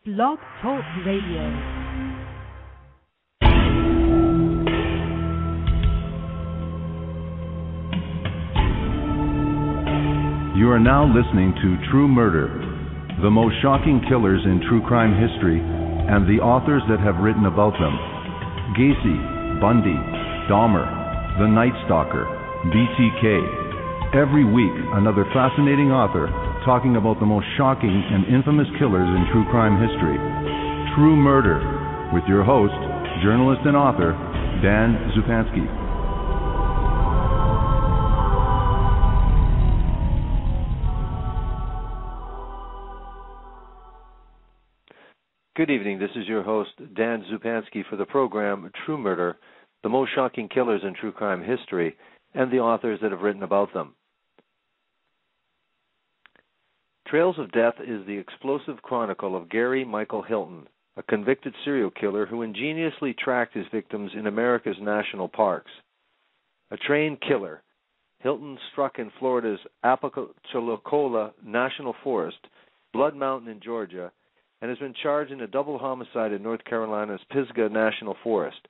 Blog Talk Radio. You are now listening to True Murder, the most shocking killers in true crime history, and the authors that have written about them. Gacy, Bundy, Dahmer, The Night Stalker, BTK. Every week, another fascinating author talking about the most shocking and infamous killers in true crime history. True Murder, with your host, journalist and author, Dan Zupansky. Good evening. This is your host, Dan Zupansky, for the program True Murder, the most shocking killers in true crime history, and the authors that have written about them. Trails of Death is the explosive chronicle of Gary Michael Hilton, a convicted serial killer who ingeniously tracked his victims in America's national parks. A trained killer, Hilton struck in Florida's Apalachicola National Forest, Blood Mountain in Georgia, and has been charged in a double homicide in North Carolina's Pisgah National Forest.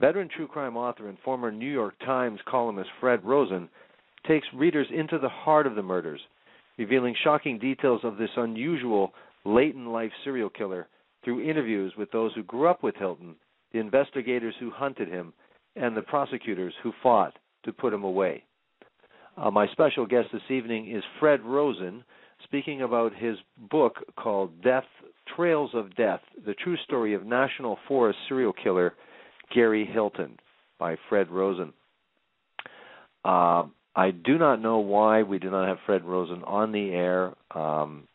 Veteran true crime author and former New York Times columnist Fred Rosen takes readers into the heart of the murders, revealing shocking details of this unusual late-in-life serial killer through interviews with those who grew up with Hilton, the investigators who hunted him, and the prosecutors who fought to put him away. My special guest this evening is Fred Rosen, speaking about his book called Trails of Death, The True Story of National Forest Serial Killer Gary Hilton, by Fred Rosen. I do not know why we do not have Fred Rosen on the air. I'm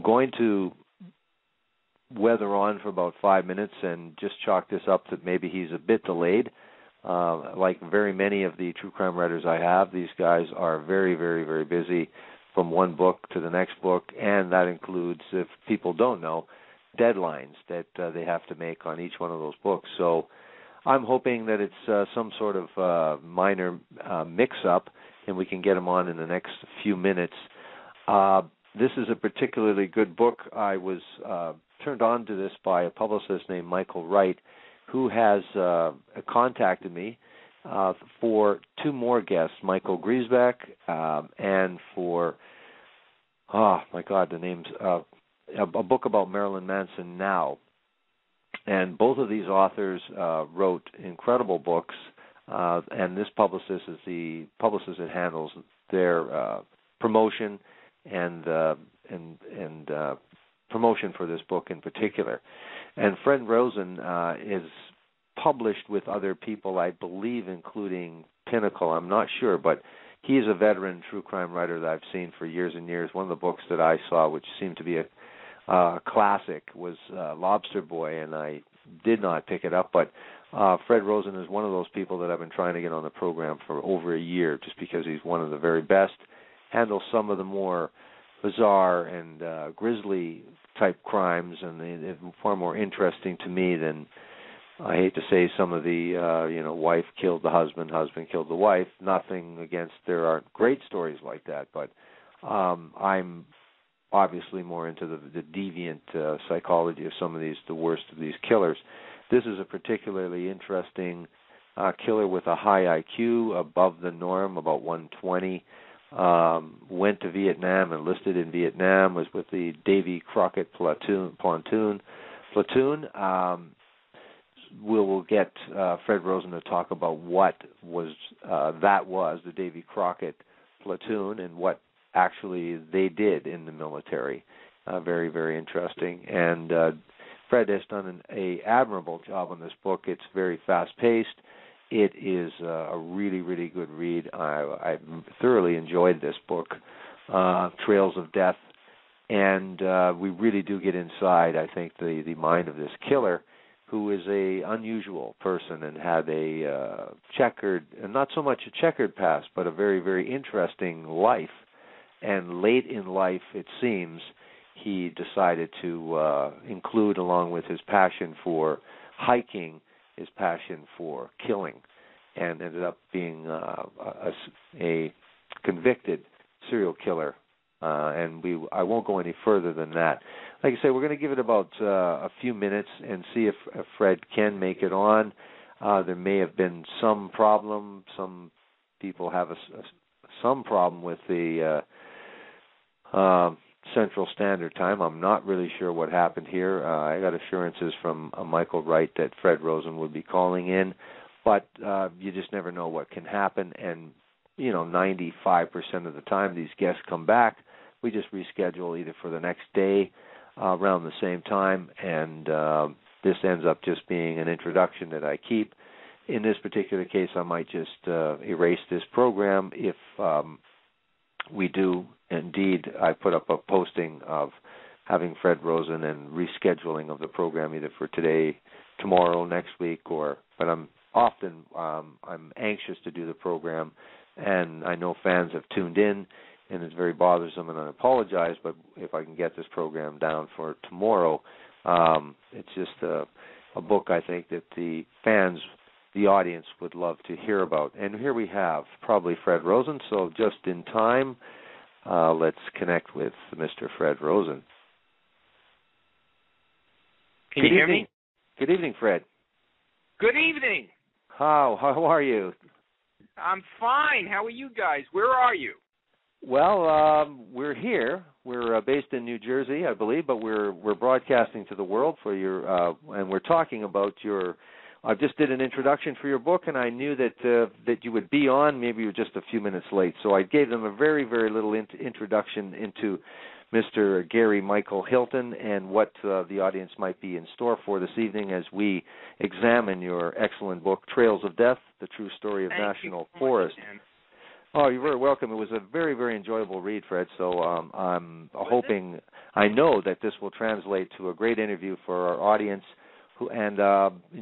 going to weather on for about 5 minutes and just chalk this up that maybe he's a bit delayed. Like very many of the true crime writers I have, these guys are very, very, very busy from one book to the next book, and that includes, if people don't know, deadlines that they have to make on each one of those books. So I'm hoping that it's some sort of minor mix-up, and we can get him on in the next few minutes. This is a particularly good book. I was turned on to this by a publicist named Michael Wright, who has contacted me for two more guests, Michael Griesbeck, and for, the name's, a book about Marilyn Manson Now. And both of these authors wrote incredible books, and this publicist is the publicist that handles their promotion and promotion for this book in particular. And Fred Rosen is published with other people, I believe, including Pinnacle. I'm not sure, but he is a veteran true crime writer that I've seen for years and years. One of the books that I saw, which seemed to be a classic, was Lobster Boy, and I did not pick it up, but Fred Rosen is one of those people that I've been trying to get on the program for over a year, just because he's one of the very best, handles some of the more bizarre and grisly type crimes, and they're far more interesting to me than, I hate to say, some of the, wife killed the husband, husband killed the wife. Nothing against, there aren't great stories like that, but I'm obviously more into the deviant psychology of some of these, the worst of these killers. This is a particularly interesting killer with a high IQ, above the norm, about 120. Went to Vietnam, enlisted in Vietnam, was with the Davy Crockett platoon. We'll get Fred Rosen to talk about what was the Davy Crockett platoon and what actually they did in the military. Very, very interesting. And Fred has done an admirable job on this book. It's very fast-paced. It is a really, really good read. I thoroughly enjoyed this book, Trails of Death. And we really do get inside, I think, the mind of this killer, who is a unusual person and had a checkered, and not so much a checkered past, but a very, very interesting life. And late in life, it seems, he decided to include, along with his passion for hiking, his passion for killing, and ended up being a convicted serial killer. I won't go any further than that. like I say, we're going to give it about a few minutes and see if Fred can make it on. There may have been some problem. Some people have some problem with the Central Standard Time. I'm not really sure what happened here. I got assurances from Michael Wright that Fred Rosen would be calling in, but you just never know what can happen. And 95% of the time these guests come back. We just reschedule either for the next day around the same time, and this ends up just being an introduction that I keep. In this particular case, I might just erase this program if we do. Indeed, I put up a posting of having Fred Rosen and rescheduling of the program either for today, tomorrow, next week, but I'm anxious to do the program, and I know fans have tuned in, and it's very bothersome, and I apologize, but if I can get this program down for tomorrow, it's just a book I think that the fans, the audience, would love to hear about. And here we have probably Fred Rosen, so just in time, let's connect with Mr. Fred Rosen. Can you hear me? Good evening, Fred. Good evening. How are you? I'm fine. How are you guys? Where are you? Well, we're here. We're based in New Jersey, I believe, but we're broadcasting to the world for your, and we're talking about your. I just did an introduction for your book, and I knew that you would be on. Maybe you were just a few minutes late, so I gave them a very, very little introduction into Mr. Gary Michael Hilton and what the audience might be in store for this evening as we examine your excellent book, Trails of Death: The True Story of National Forest. Oh, you're very welcome. It was a very, very enjoyable read, Fred, so I'm hoping, I know that this will translate to a great interview for our audience, and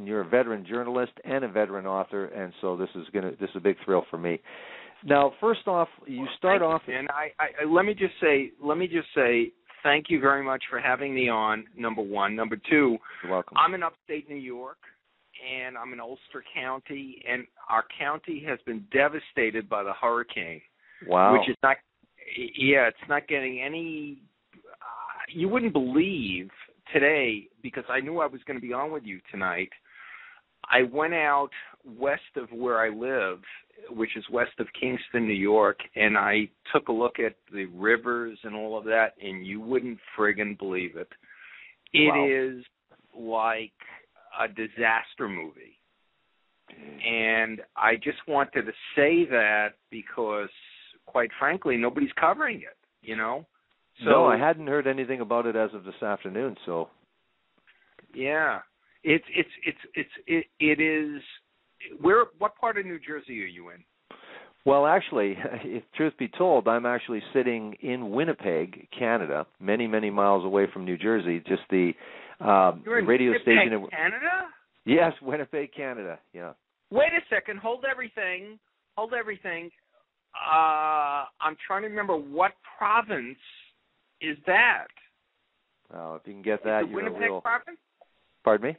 you're a veteran journalist and a veteran author, and so this is a big thrill for me. Now, first off, you start off, and let me just say thank you very much for having me on. Number one, number two, you're welcome. I'm in upstate New York, and I'm in Ulster County, and our county has been devastated by the hurricane. Wow. Which is not, it's not getting any, you wouldn't believe today, because I knew I was going to be on with you tonight, I went out west of where I live, which is west of Kingston, New York, and I took a look at the rivers and all of that, and you wouldn't friggin' believe it. It is like a disaster movie. And I just wanted to say that because, quite frankly, nobody's covering it, So, no, I hadn't heard anything about it as of this afternoon, so. Yeah. It is. What part of New Jersey are you in? Well, actually, if truth be told, I'm actually sitting in Winnipeg, Canada, many, many miles away from New Jersey. Just the You're in radio Winnipeg, station. Canada? Yes, Winnipeg, Canada. Yeah. Wait a second. Hold everything. I'm trying to remember what province is that. Oh, if you can get that, is it you're Winnipeg a real. Province? Pardon me?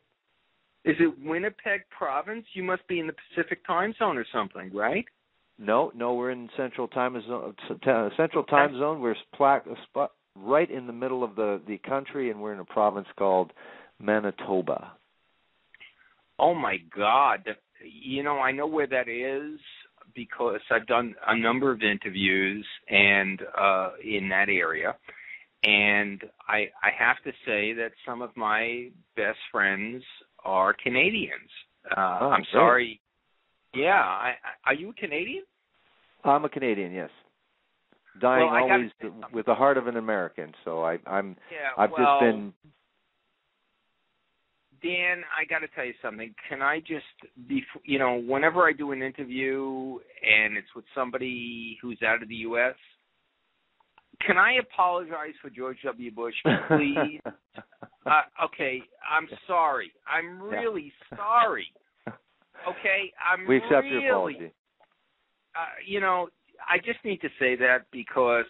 Is it Winnipeg Province? You must be in the Pacific Time Zone or something, right? No, we're in Central Time Zone. Central Time Zone. We're right in the middle of the country, and we're in a province called Manitoba. Oh my God! I know where that is because I've done a number of interviews and in that area, and I have to say that some of my best friends are Canadians. I'm sorry. Yeah, are you a Canadian? I'm a Canadian, yes. Dying always with the heart of an American. So I've just been. Dan, I got to tell you something. Can I just, whenever I do an interview and it's with somebody who's out of the U.S., can I apologize for George W. Bush, please? Okay, I'm sorry. I'm really sorry. Okay, We accept your apology. I just need to say that because,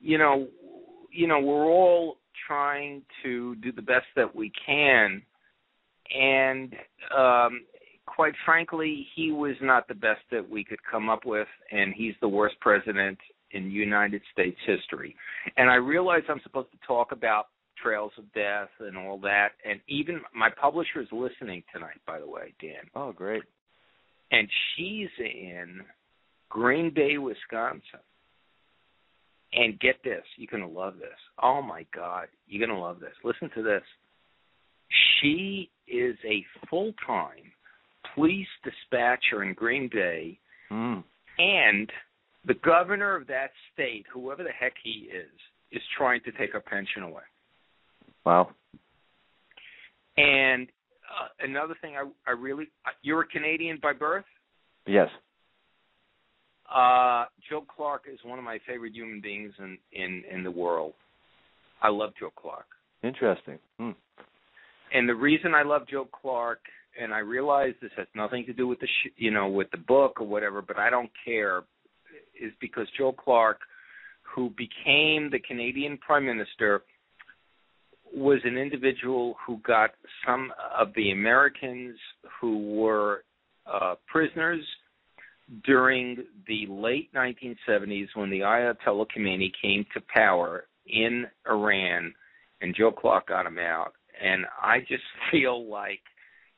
we're all trying to do the best that we can, and quite frankly, he was not the best that we could come up with, and he's the worst president in United States history. And I realize I'm supposed to talk about Trails of Death and all that. And even my publisher is listening tonight, by the way, Dan. Oh, great. And she's in Green Bay, Wisconsin. And get this, you're going to love this. Oh, my God, you're going to love this. Listen to this. She is a full-time police dispatcher in Green Bay, and the governor of that state, whoever the heck he is trying to take her pension away. Wow. And another thing I really – you're a Canadian by birth? Yes. Joe Clark is one of my favorite human beings in the world. I love Joe Clark. Interesting. And the reason I love Joe Clark, and I realize this has nothing to do with with the book or whatever, but I don't care, is because Joe Clark, who became the Canadian Prime Minister, was an individual who got some of the Americans who were prisoners during the late 1970s when the Ayatollah Khomeini came to power in Iran, and Joe Clark got him out. And I just feel like,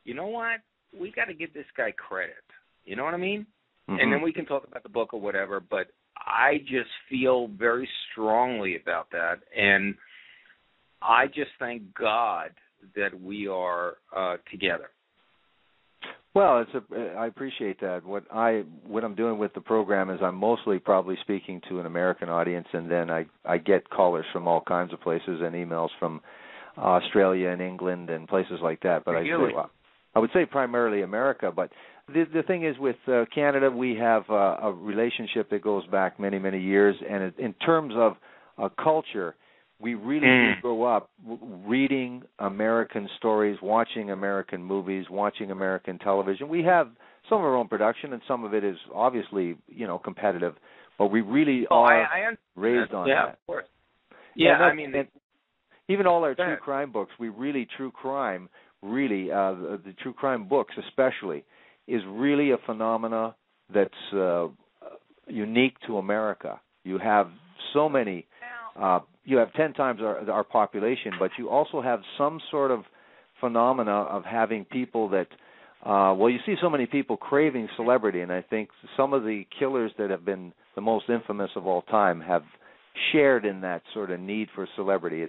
you know what? We got to give this guy credit. You know what I mean? Mm-hmm. And then we can talk about the book or whatever, but I just feel very strongly about that. And I just thank God that we are together. Well, I appreciate that. What I'm doing with the program is I'm mostly probably speaking to an American audience, and then I get callers from all kinds of places and emails from Australia and England and places like that. But really? I would say primarily America. But the thing is, with Canada, we have a relationship that goes back many, many years, and in terms of culture, we really do grow up reading American stories, watching American movies, watching American television. We have some of our own production, and some of it is obviously, competitive. But we really are raised on that. Yeah, of course. Yeah, I mean, even all our true crime books, the true crime books especially, is really a phenomena that's unique to America. You have so many. You have 10 times our population, but you also have some sort of phenomena of having people that, you see so many people craving celebrity, and I think some of the killers that have been the most infamous of all time have shared in that sort of need for celebrity.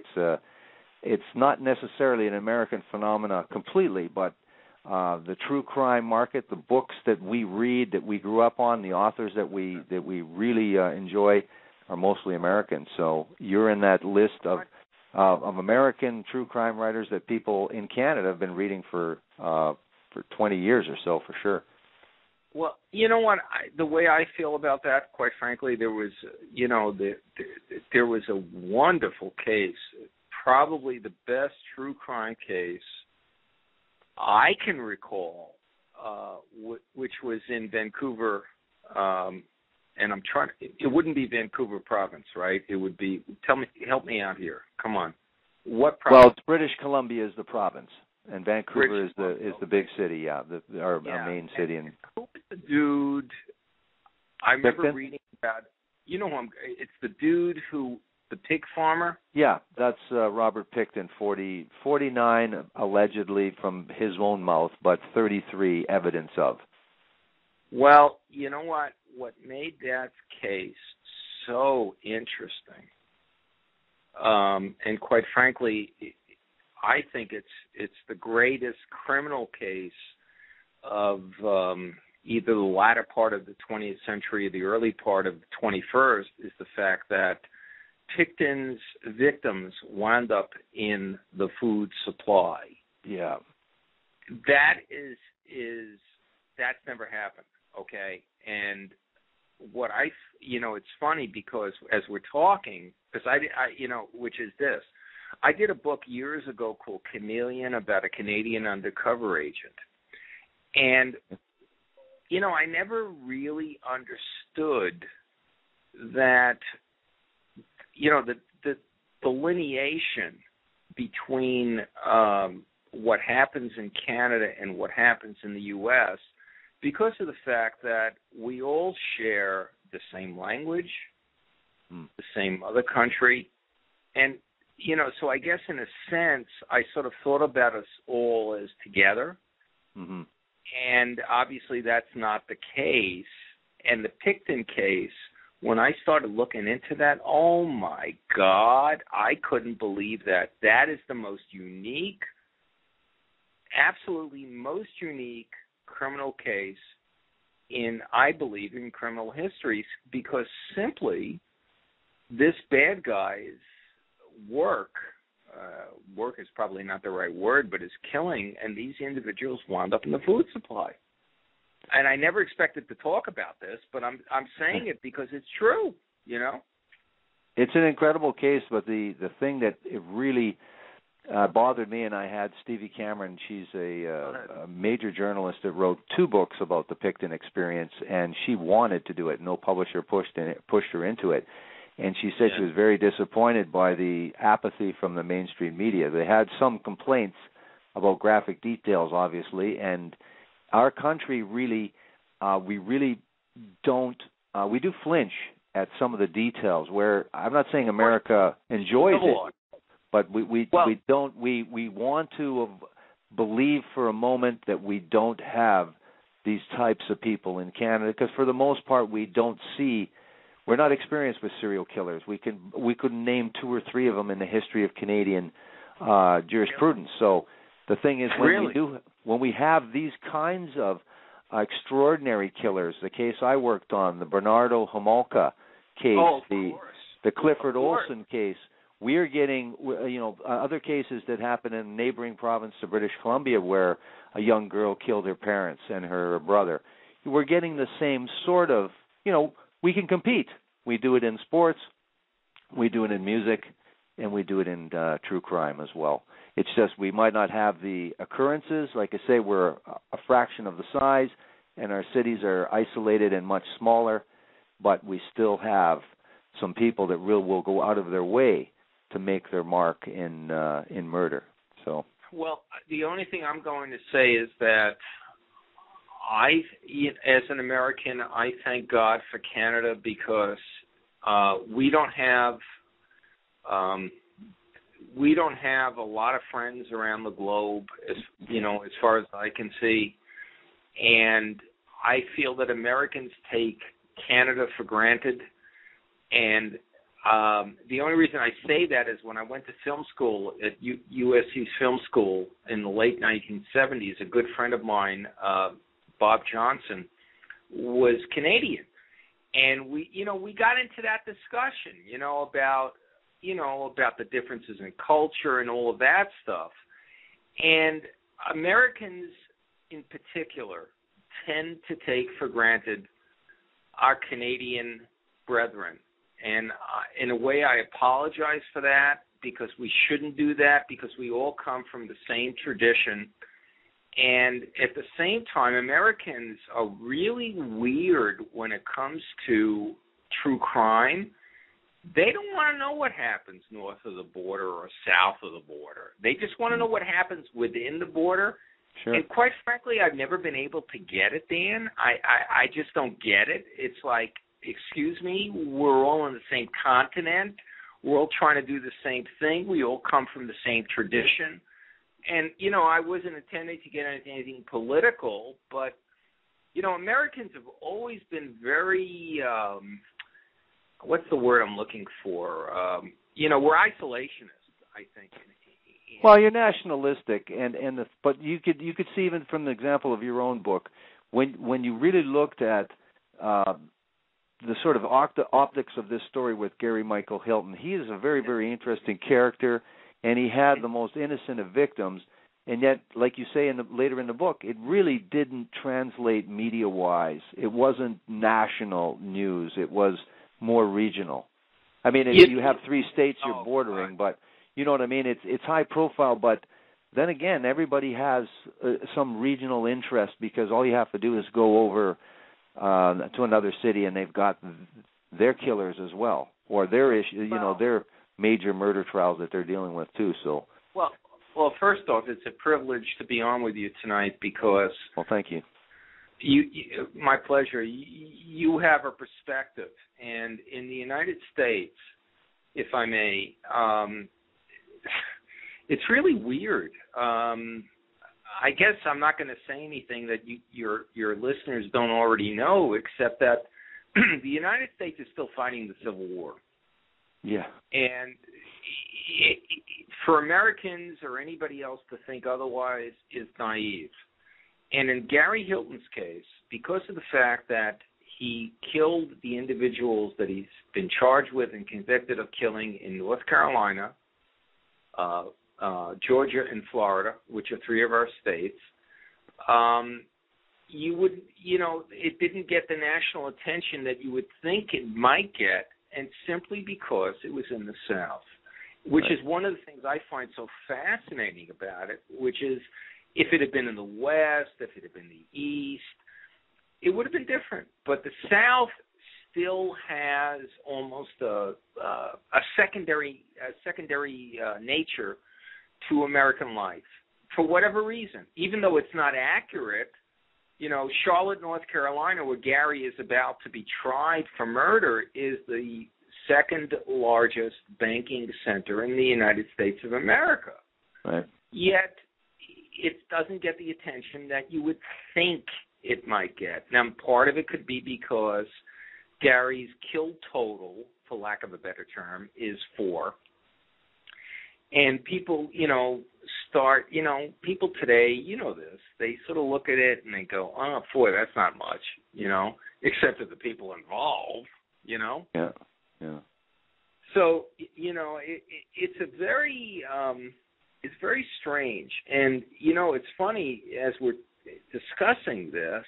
It's not necessarily an American phenomena completely, but the true crime market, the books that we read, that we grew up on, the authors that we really enjoy, are mostly American. So you're in that list of American true crime writers that people in Canada have been reading for 20 years or so, for sure. Well, you know what? The way I feel about that, quite frankly, there was, there was a wonderful case, probably the best true crime case I can recall, which was in Vancouver. And I'm trying. It wouldn't be Vancouver province, right? It would be. Help me out here. Come on. What province? Well, British Columbia is the province, and Vancouver is the big city. Yeah, our main city. And who was the dude? I remember reading about. You know who it's the dude who the pig farmer. Yeah, that's Robert Picton. 49 allegedly from his own mouth, but 33 evidence of. Well, you know what? What made that case so interesting, and quite frankly, I think it's the greatest criminal case of either the latter part of the 20th century or the early part of the 21st, is the fact that Picton's victims wound up in the food supply. Yeah. That that's never happened, okay? And what it's funny because as we're talking, because I which is this, I did a book years ago called Chameleon about a Canadian undercover agent. And, I never really understood that, the delineation between what happens in Canada and what happens in the U.S., because of the fact that we all share the same language, the same mother country, and so I guess in a sense, I sort of thought about us all as together. Mm-hmm. And obviously that's not the case. And the Pickton case, when I started looking into that, oh my God, I couldn't believe that. That is the most unique, absolutely most unique criminal case I believe, in criminal history, because simply this bad guy's work is probably not the right word, but is killing, and these individuals wound up in the food supply. And I never expected to talk about this, but I'm saying it because it's true, It's an incredible case, but the thing that it really bothered me, and I had Stevie Cameron, she's a major journalist that wrote 2 books about the Pickton experience, and she wanted to do it. No publisher pushed her into it. And she said she was very disappointed by the apathy from the mainstream media. They had some complaints about graphic details, obviously, and our country really, we really don't, we do flinch at some of the details where I'm not saying America enjoys it, but we want to believe for a moment that we don't have these types of people in Canada, because for the most part we're not experienced with serial killers. We could name 2 or 3 of them in the history of Canadian jurisprudence. So the thing is, when we have these kinds of extraordinary killers, the case I worked on, the Bernardo Homolka case, the Clifford Olson case, we are getting other cases that happen in a neighboring province to British Columbia where a young girl killed her parents and her brother. We're getting the same sort of, we can compete. We do it in sports, we do it in music, and we do it in true crime as well. It's just we might not have the occurrences. Like I say, we're a fraction of the size, and our cities are isolated and much smaller, but we still have some people that will go out of their way to make their mark in murder. So, well, the only thing I'm going to say is that as an American, I thank God for Canada because we don't have a lot of friends around the globe, as far as I can see, and I feel that Americans take Canada for granted. And the only reason I say that is when I went to film school at USC's film school in the late 1970s, a good friend of mine, Bob Johnson, was Canadian, and we got into that discussion, about the differences in culture and all of that stuff. And Americans in particular tend to take for granted our Canadian brethren. And in a way, I apologize for that, because we shouldn't do that, because we all come from the same tradition. And at the same time, Americans are really weird when it comes to true crime. They don't want to know what happens north of the border or south of the border. They just want to know what happens within the border. Sure. And quite frankly, I've never been able to get it, Dan. I just don't get it. It's like, excuse me, we're all on the same continent. We're all trying to do the same thing. We all come from the same tradition. And, I wasn't intending to get anything political, but, Americans have always been very, what's the word I'm looking for? We're isolationists, I think. Well, you're nationalistic, but you could see even from the example of your own book, when you really looked at the sort of optics of this story with Gary Michael Hilton, he is a very, very interesting character, and he had the most innocent of victims, and yet, like you say later in the book, it really didn't translate media-wise. It wasn't national news. It was more regional. I mean, you have 3 states you're bordering, but you know what I mean? It's high profile, but then again, everybody has some regional interest, because all you have to do is go over to another city, and they've got their killers as well, or their issue, their major murder trials that they're dealing with too. So, well, first off, it's a privilege to be on with you tonight, because. Well, thank you. You my pleasure. You have a perspective, and in the United States, if I may, it's really weird. I guess I'm not going to say anything that your listeners don't already know, except that the United States is still fighting the Civil War. Yeah. And for Americans or anybody else to think otherwise is naive. And in Gary Hilton's case, because of the fact that he killed the individuals that he's been charged with and convicted of killing in North Carolina, Georgia, and Florida, which are three of our states, it didn't get the national attention that you would think it might get, and simply because it was in the South, which is one of the things I find so fascinating about it, which is if it had been in the West, if it had been the East, it would have been different. But the South still has almost a secondary nature to American life for whatever reason. Even though it's not accurate, Charlotte, North Carolina, where Gary is about to be tried for murder, is the second largest banking center in the United States of America. Right. Yet it doesn't get the attention that you would think it might get. Now, part of it could be because Gary's kill total, for lack of a better term, is 4. And people, people today, this, they sort of look at it and they go, oh, boy, that's not much, except for the people involved, Yeah. So, it's a very, it's very strange. And, it's funny as we're discussing this,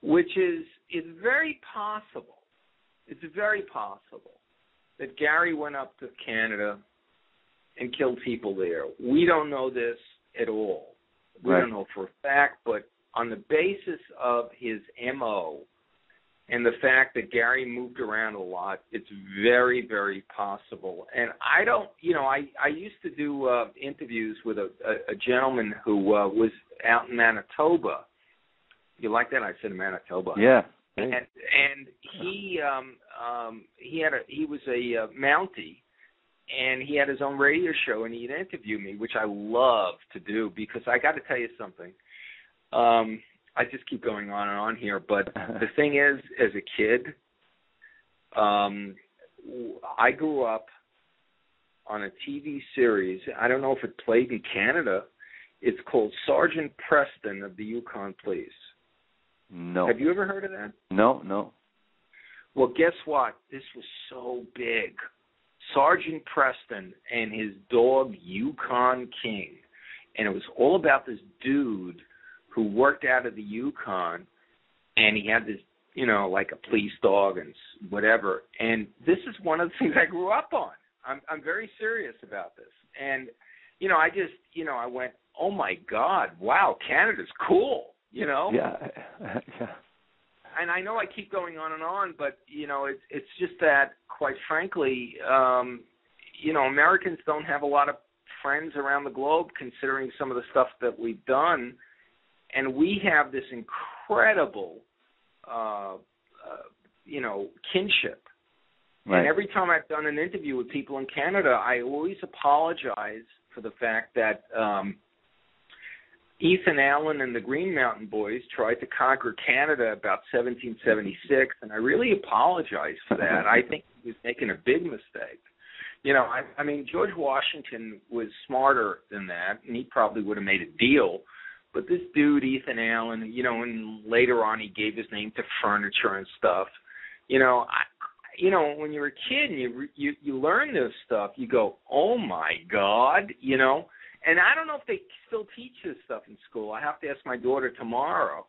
which is, it's very possible that Gary went up to Canada and killed people there. We don't know this at all. We don't know for a fact, but on the basis of his MO and the fact that Gary moved around a lot, it's very, very possible. And I don't, I used to do interviews with a gentleman who was out in Manitoba. You like that? I said Manitoba. Yeah. And he was a Mountie, and he had his own radio show, and he'd interview me, which I love to do because I got to tell you something. I just keep going on and on here, but the thing is, as a kid, I grew up on a TV series. I don't know if it played in Canada. It's called Sergeant Preston of the Yukon Police. No. Have you ever heard of that? No. Well, guess what? This was so big. Sergeant Preston and his dog Yukon King. And it was all about this dude who worked out of the Yukon, and he had this, like a police dog and whatever. And this is one of the things I grew up on. I'm very serious about this. And, I just, I went, oh, my God, wow, Canada's cool, Yeah. And I know I keep going on and on, but, it's just that, quite frankly, Americans don't have a lot of friends around the globe considering some of the stuff that we've done. And we have this incredible, kinship. Right. And every time I've done an interview with people in Canada, I always apologize for the fact that Ethan Allen and the Green Mountain Boys tried to conquer Canada about 1776, and I really apologize for that. I think he was making a big mistake. I mean, George Washington was smarter than that, and he probably would have made a deal. But this dude, Ethan Allen, and later on he gave his name to furniture and stuff. When you're a kid and you learn this stuff, you go, oh, my God, And I don't know if they still teach this stuff in school. I have to ask my daughter tomorrow.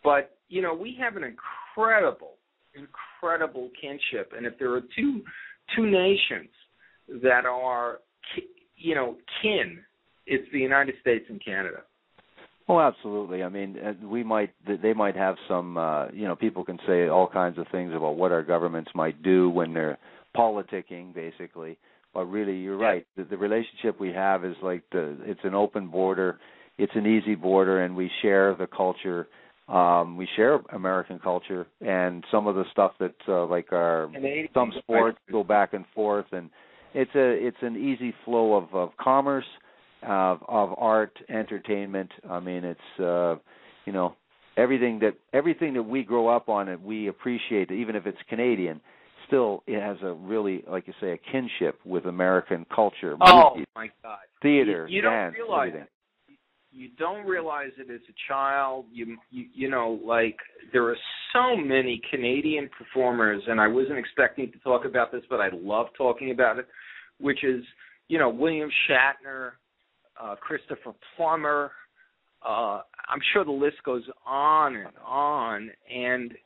But, we have an incredible kinship. And if there are two nations that are, kin, it's the United States and Canada. Oh, absolutely. I mean, they might have some, people can say all kinds of things about what our governments might do when they're politicking, basically. But really, you're right. The relationship we have is like it's an open border, it's an easy border, and we share the culture. We share American culture, and some of the stuff that like some sports go back and forth, and it's an easy flow of commerce, of art, entertainment. I mean, it's everything that we grow up on and we appreciate, even if it's Canadian, still it has a really, like you say, a kinship with American culture. Movies, my God! Theater, you dance, don't realize everything. You don't realize it as a child. You know, like there are so many Canadian performers, and I wasn't expecting to talk about this, but I love talking about it. Which is, William Shatner, Christopher Plummer. I'm sure the list goes on and on. And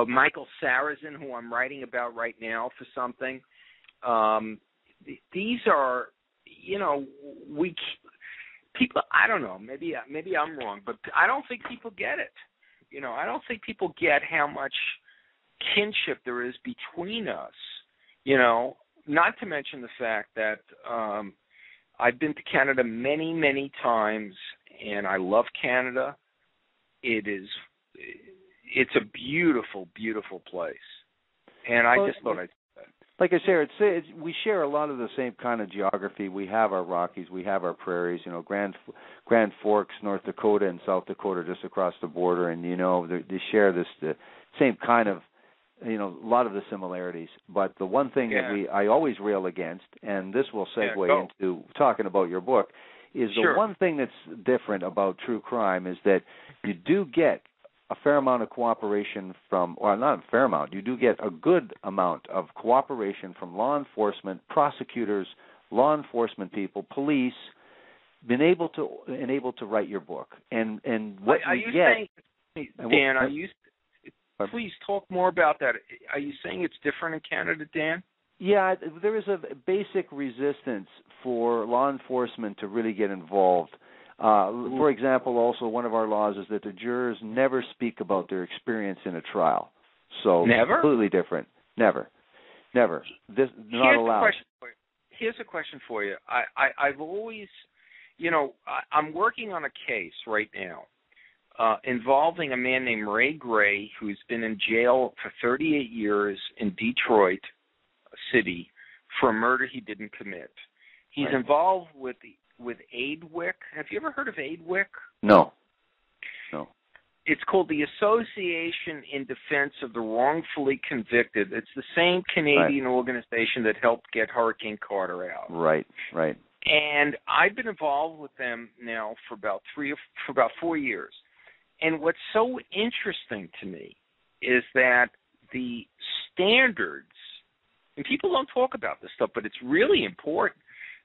Michael Sarrazin, who I'm writing about right now for something. These are, people. I don't know. Maybe I'm wrong, but I don't think people get it. I don't think people get how much kinship there is between us. Not to mention the fact that I've been to Canada many, many times, and I love Canada. It's a beautiful, beautiful place, and I just thought I'd say that. Like I said, we share a lot of the same kind of geography. We have our Rockies, we have our prairies. Grand Forks, North Dakota, and South Dakota, just across the border, and they share the same kind of. A lot of the similarities, but the one thing that I always rail against, and this will segue into talking about your book, is the one thing that's different about true crime is that you do get a fair amount of cooperation from, well, not a fair amount, you do get a good amount of cooperation from law enforcement, prosecutors, law enforcement people, police, been able to write your book, and what you get. Dan, are you? Please talk more about that. Are you saying it's different in Canada, Dan? Yeah, there is a basic resistance for law enforcement to really get involved. For example, also one of our laws is that the jurors never speak about their experience in a trial. So never? Completely different. Never. This not allowed. Here's a question for you. I've always, I'm working on a case right now. Involving a man named Ray Gray, who's been in jail for 38 years in Detroit City for a murder he didn't commit. He's involved with AIDWIC. Have you ever heard of AIDWIC? No. It's called the Association in Defense of the Wrongfully Convicted. It's the same Canadian organization that helped get Hurricane Carter out. Right. And I've been involved with them now for about 4 years. And what's so interesting to me is that the standards, and people don't talk about this stuff, but it's really important,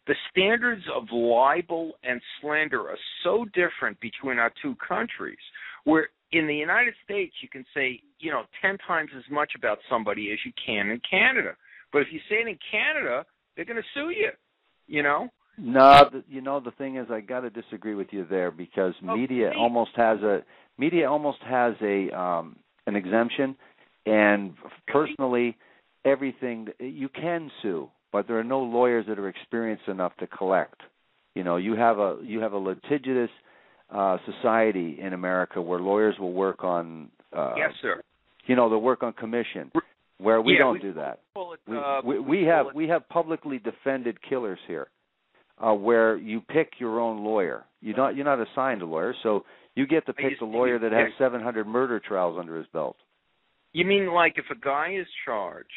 the standards of libel and slander are so different between our two countries, where in the United States you can say, 10 times as much about somebody as you can in Canada. But if you say it in Canada, they're going to sue you, No, the thing is, I got to disagree with you there because media almost has an exemption, and personally, everything you can sue, but there are no lawyers that are experienced enough to collect. You have a litigious society in America where lawyers will work on. Yes, sir. They'll work on commission, where we don't do that. We have publicly defended killers here. Where you pick your own lawyer. You're not assigned a lawyer, so you get to pick the lawyer that has 700 murder trials under his belt. You mean like if a guy is charged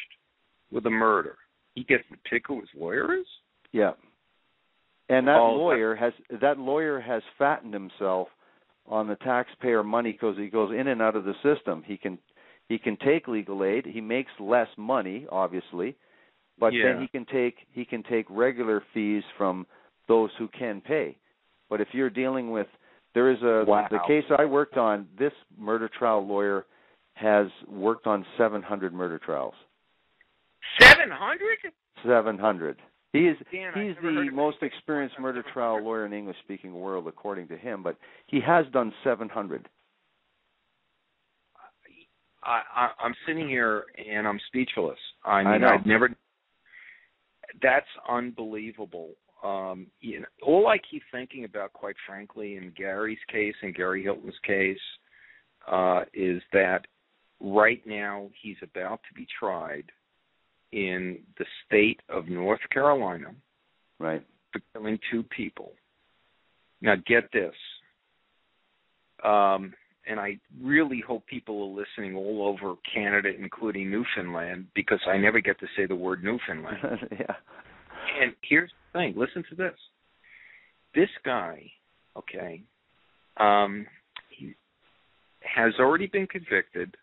with a murder, he gets to pick who his lawyer is? Yeah. And that lawyer has fattened himself on the taxpayer money because he goes in and out of the system. He can take legal aid. He makes less money, obviously. But then he can take regular fees from those who can pay. But if you're dealing with the case I worked on, this murder trial lawyer has worked on 700 murder trials. 700? 700. He's the most experienced murder trial lawyer in the English-speaking world, according to him. But he has done 700. I'm sitting here and I'm speechless. I know. I've never. That's unbelievable. All I keep thinking about, quite frankly, in Gary's case and Gary Hilton's case, is that right now he's about to be tried in the state of North Carolina, right, for killing 2 people. Now, get this. And I really hope people are listening all over Canada, including Newfoundland, because I never get to say the word Newfoundland. Yeah. And here's the thing. Listen to this. This guy, okay, he has already been convicted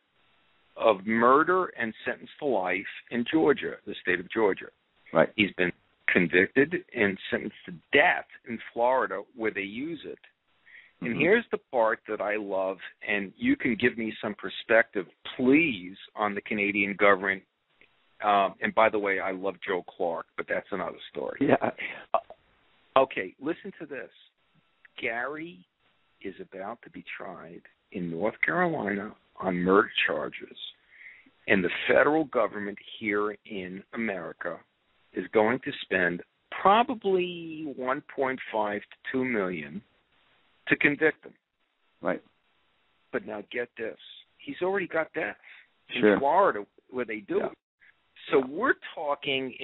of murder and sentenced to life in Georgia, the state of Georgia. Right. He's been convicted and sentenced to death in Florida, where they use it. And here's the part that I love, and you can give me some perspective, please, on the Canadian government. And by the way, I love Joe Clark, but that's another story. Yeah. Okay, listen to this. Gary is about to be tried in North Carolina on murder charges, and the federal government here in America is going to spend probably $1.5 to $2 million to convict him. Right. But now get this. He's already got death Sure. in Florida where they do it. So we're talking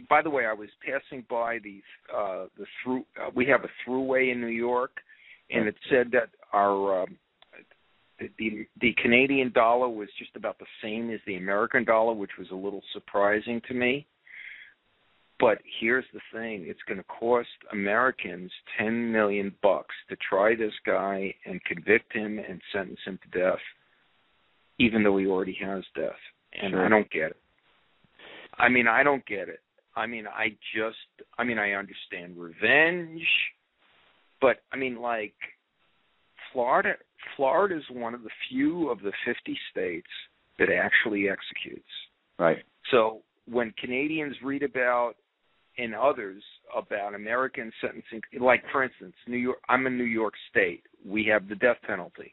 by the way, I was passing by we have a thruway in New York, and it said that our the Canadian dollar was just about the same as the American dollar, which was a little surprising to me. But here's the thing. It's going to cost Americans $10 million to try this guy and convict him and sentence him to death, even though he already has death. And Sure. I don't get it. I don't get it. I understand revenge, but, Florida is one of the few of the 50 states that actually executes. Right. So when Canadians read about, and others, about American sentencing, like, for instance, New York. I'm in New York State. We have the death penalty.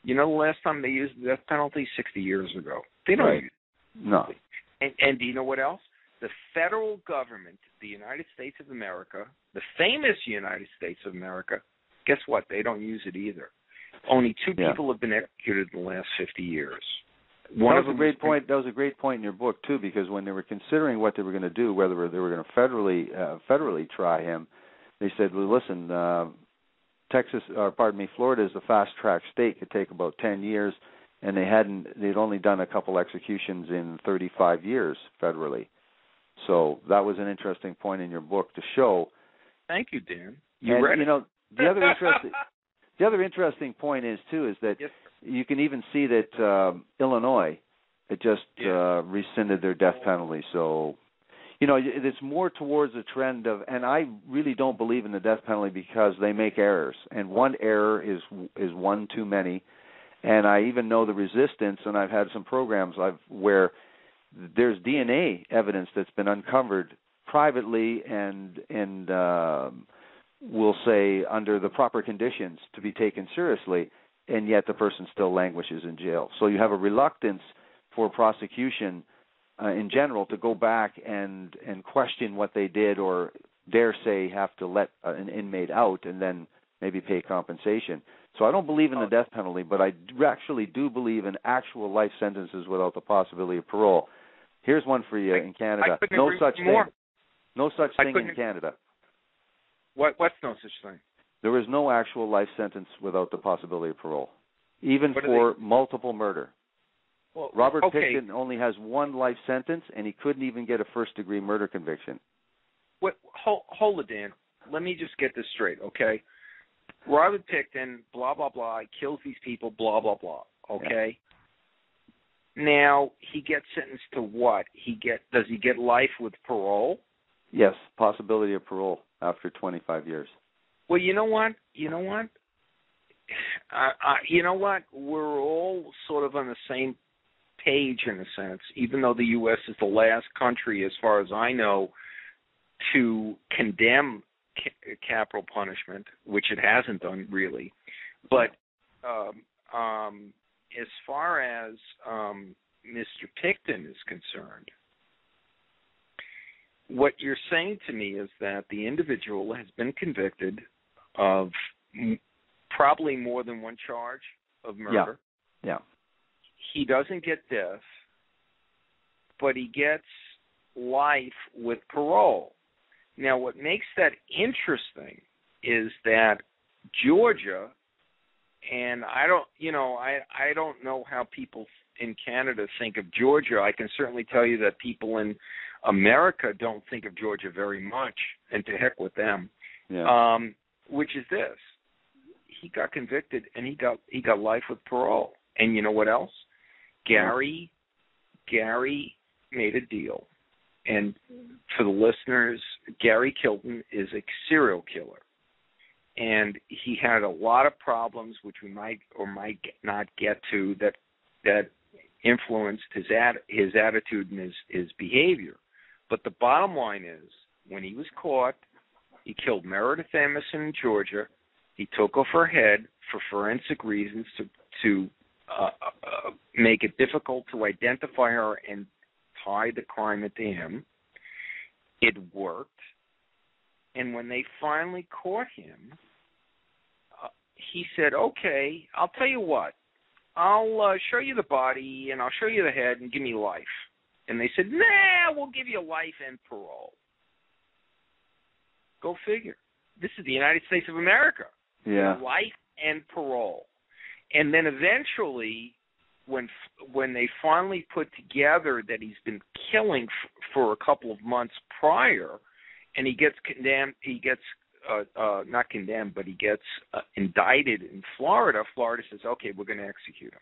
You know the last time they used the death penalty? 60 years ago. They don't Right. use it. No. And do you know what else? The federal government, the United States of America, the famous United States of America, guess what? They don't use it either. Only 2 people have been executed in the last 50 years. That was a great point. That was a great point in your book too, because when they were considering what they were going to do, whether they were going to federally try him, they said, "Well, listen, Florida is a fast-track state. Could take about 10 years, and they'd only done a couple executions in 35 years federally." So that was an interesting point in your book to show. Thank you, Dan. The other interesting point is that yes, you can even see that Illinois had just rescinded their death penalty. So, it's more towards a trend of, and I really don't believe in the death penalty because they make errors, and one error is one too many. And I even know the resistance, and I've had some programs where there's DNA evidence that's been uncovered privately and we'll say under the proper conditions to be taken seriously, and yet the person still languishes in jail. So you have a reluctance for prosecution in general to go back and question what they did, or dare say have to let an inmate out and then maybe pay compensation. So I don't believe in the death penalty, but I actually do believe in actual life sentences without the possibility of parole. Here's one for you in Canada. No such thing in Canada. What's no such thing? There is no actual life sentence without the possibility of parole, even for multiple murder. Well, Robert Pickton only has one life sentence, and he couldn't even get a first-degree murder conviction. Hold it, Dan. Let me just get this straight, okay? Robert Pickton, blah, blah, blah, kills these people, blah, blah, blah, okay? Yeah. Now, he gets sentenced to what? Does he get life with parole? Yes, possibility of parole after 25 years. Well, you know what? We're all sort of on the same page in a sense, even though the U.S. is the last country, as far as I know, to condemn capital punishment, which it hasn't done really. But as far as Mr. Pickton is concerned, what you're saying to me is that the individual has been convicted of probably more than one charge of murder. Yeah. He doesn't get death, but he gets life with parole. Now, what makes that interesting is that Georgia, and I don't know how people in Canada think of Georgia. I can certainly tell you that people in America don't think of Georgia very much, and to heck with them. Yeah. Which is this: he got convicted, and he got life with parole. And you know what else? Gary made a deal. And for the listeners, Gary Hilton is a serial killer. And he had a lot of problems, which we might or might not get to, that influenced his attitude and his behavior. But the bottom line is, when he was caught, he killed Meredith Emerson in Georgia. He took off her head for forensic reasons to make it difficult to identify her and tie the crime into him. It worked. And when they finally caught him, he said, okay, I'll tell you what. I'll show you the body, and I'll show you the head, and give me life. And they said, nah, we'll give you life and parole. Go figure. This is the United States of America. Yeah. Life and parole. And then eventually, when they finally put together that he's been killing for a couple of months prior, and he gets condemned, not condemned, but he gets indicted in Florida. Florida says, okay, we're going to execute him.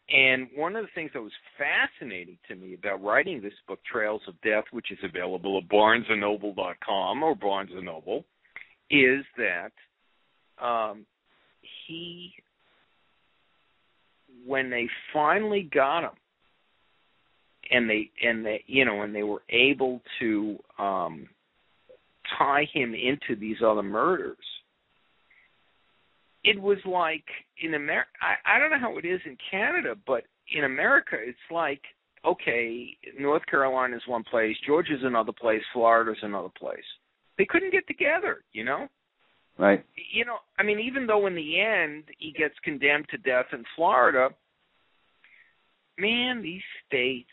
And one of the things that was fascinating to me about writing this book, Trails of Death, which is available at barnesandnoble.com or Barnes & Noble, is that when they finally got him, and they were able to tie him into these other murders, it was like in America. I don't know how it is in Canada, but in America, it's like, okay, North Carolina is one place, Georgia's another place, Florida's another place. They couldn't get together, Right. Even though in the end he gets condemned to death in Florida, man, these states,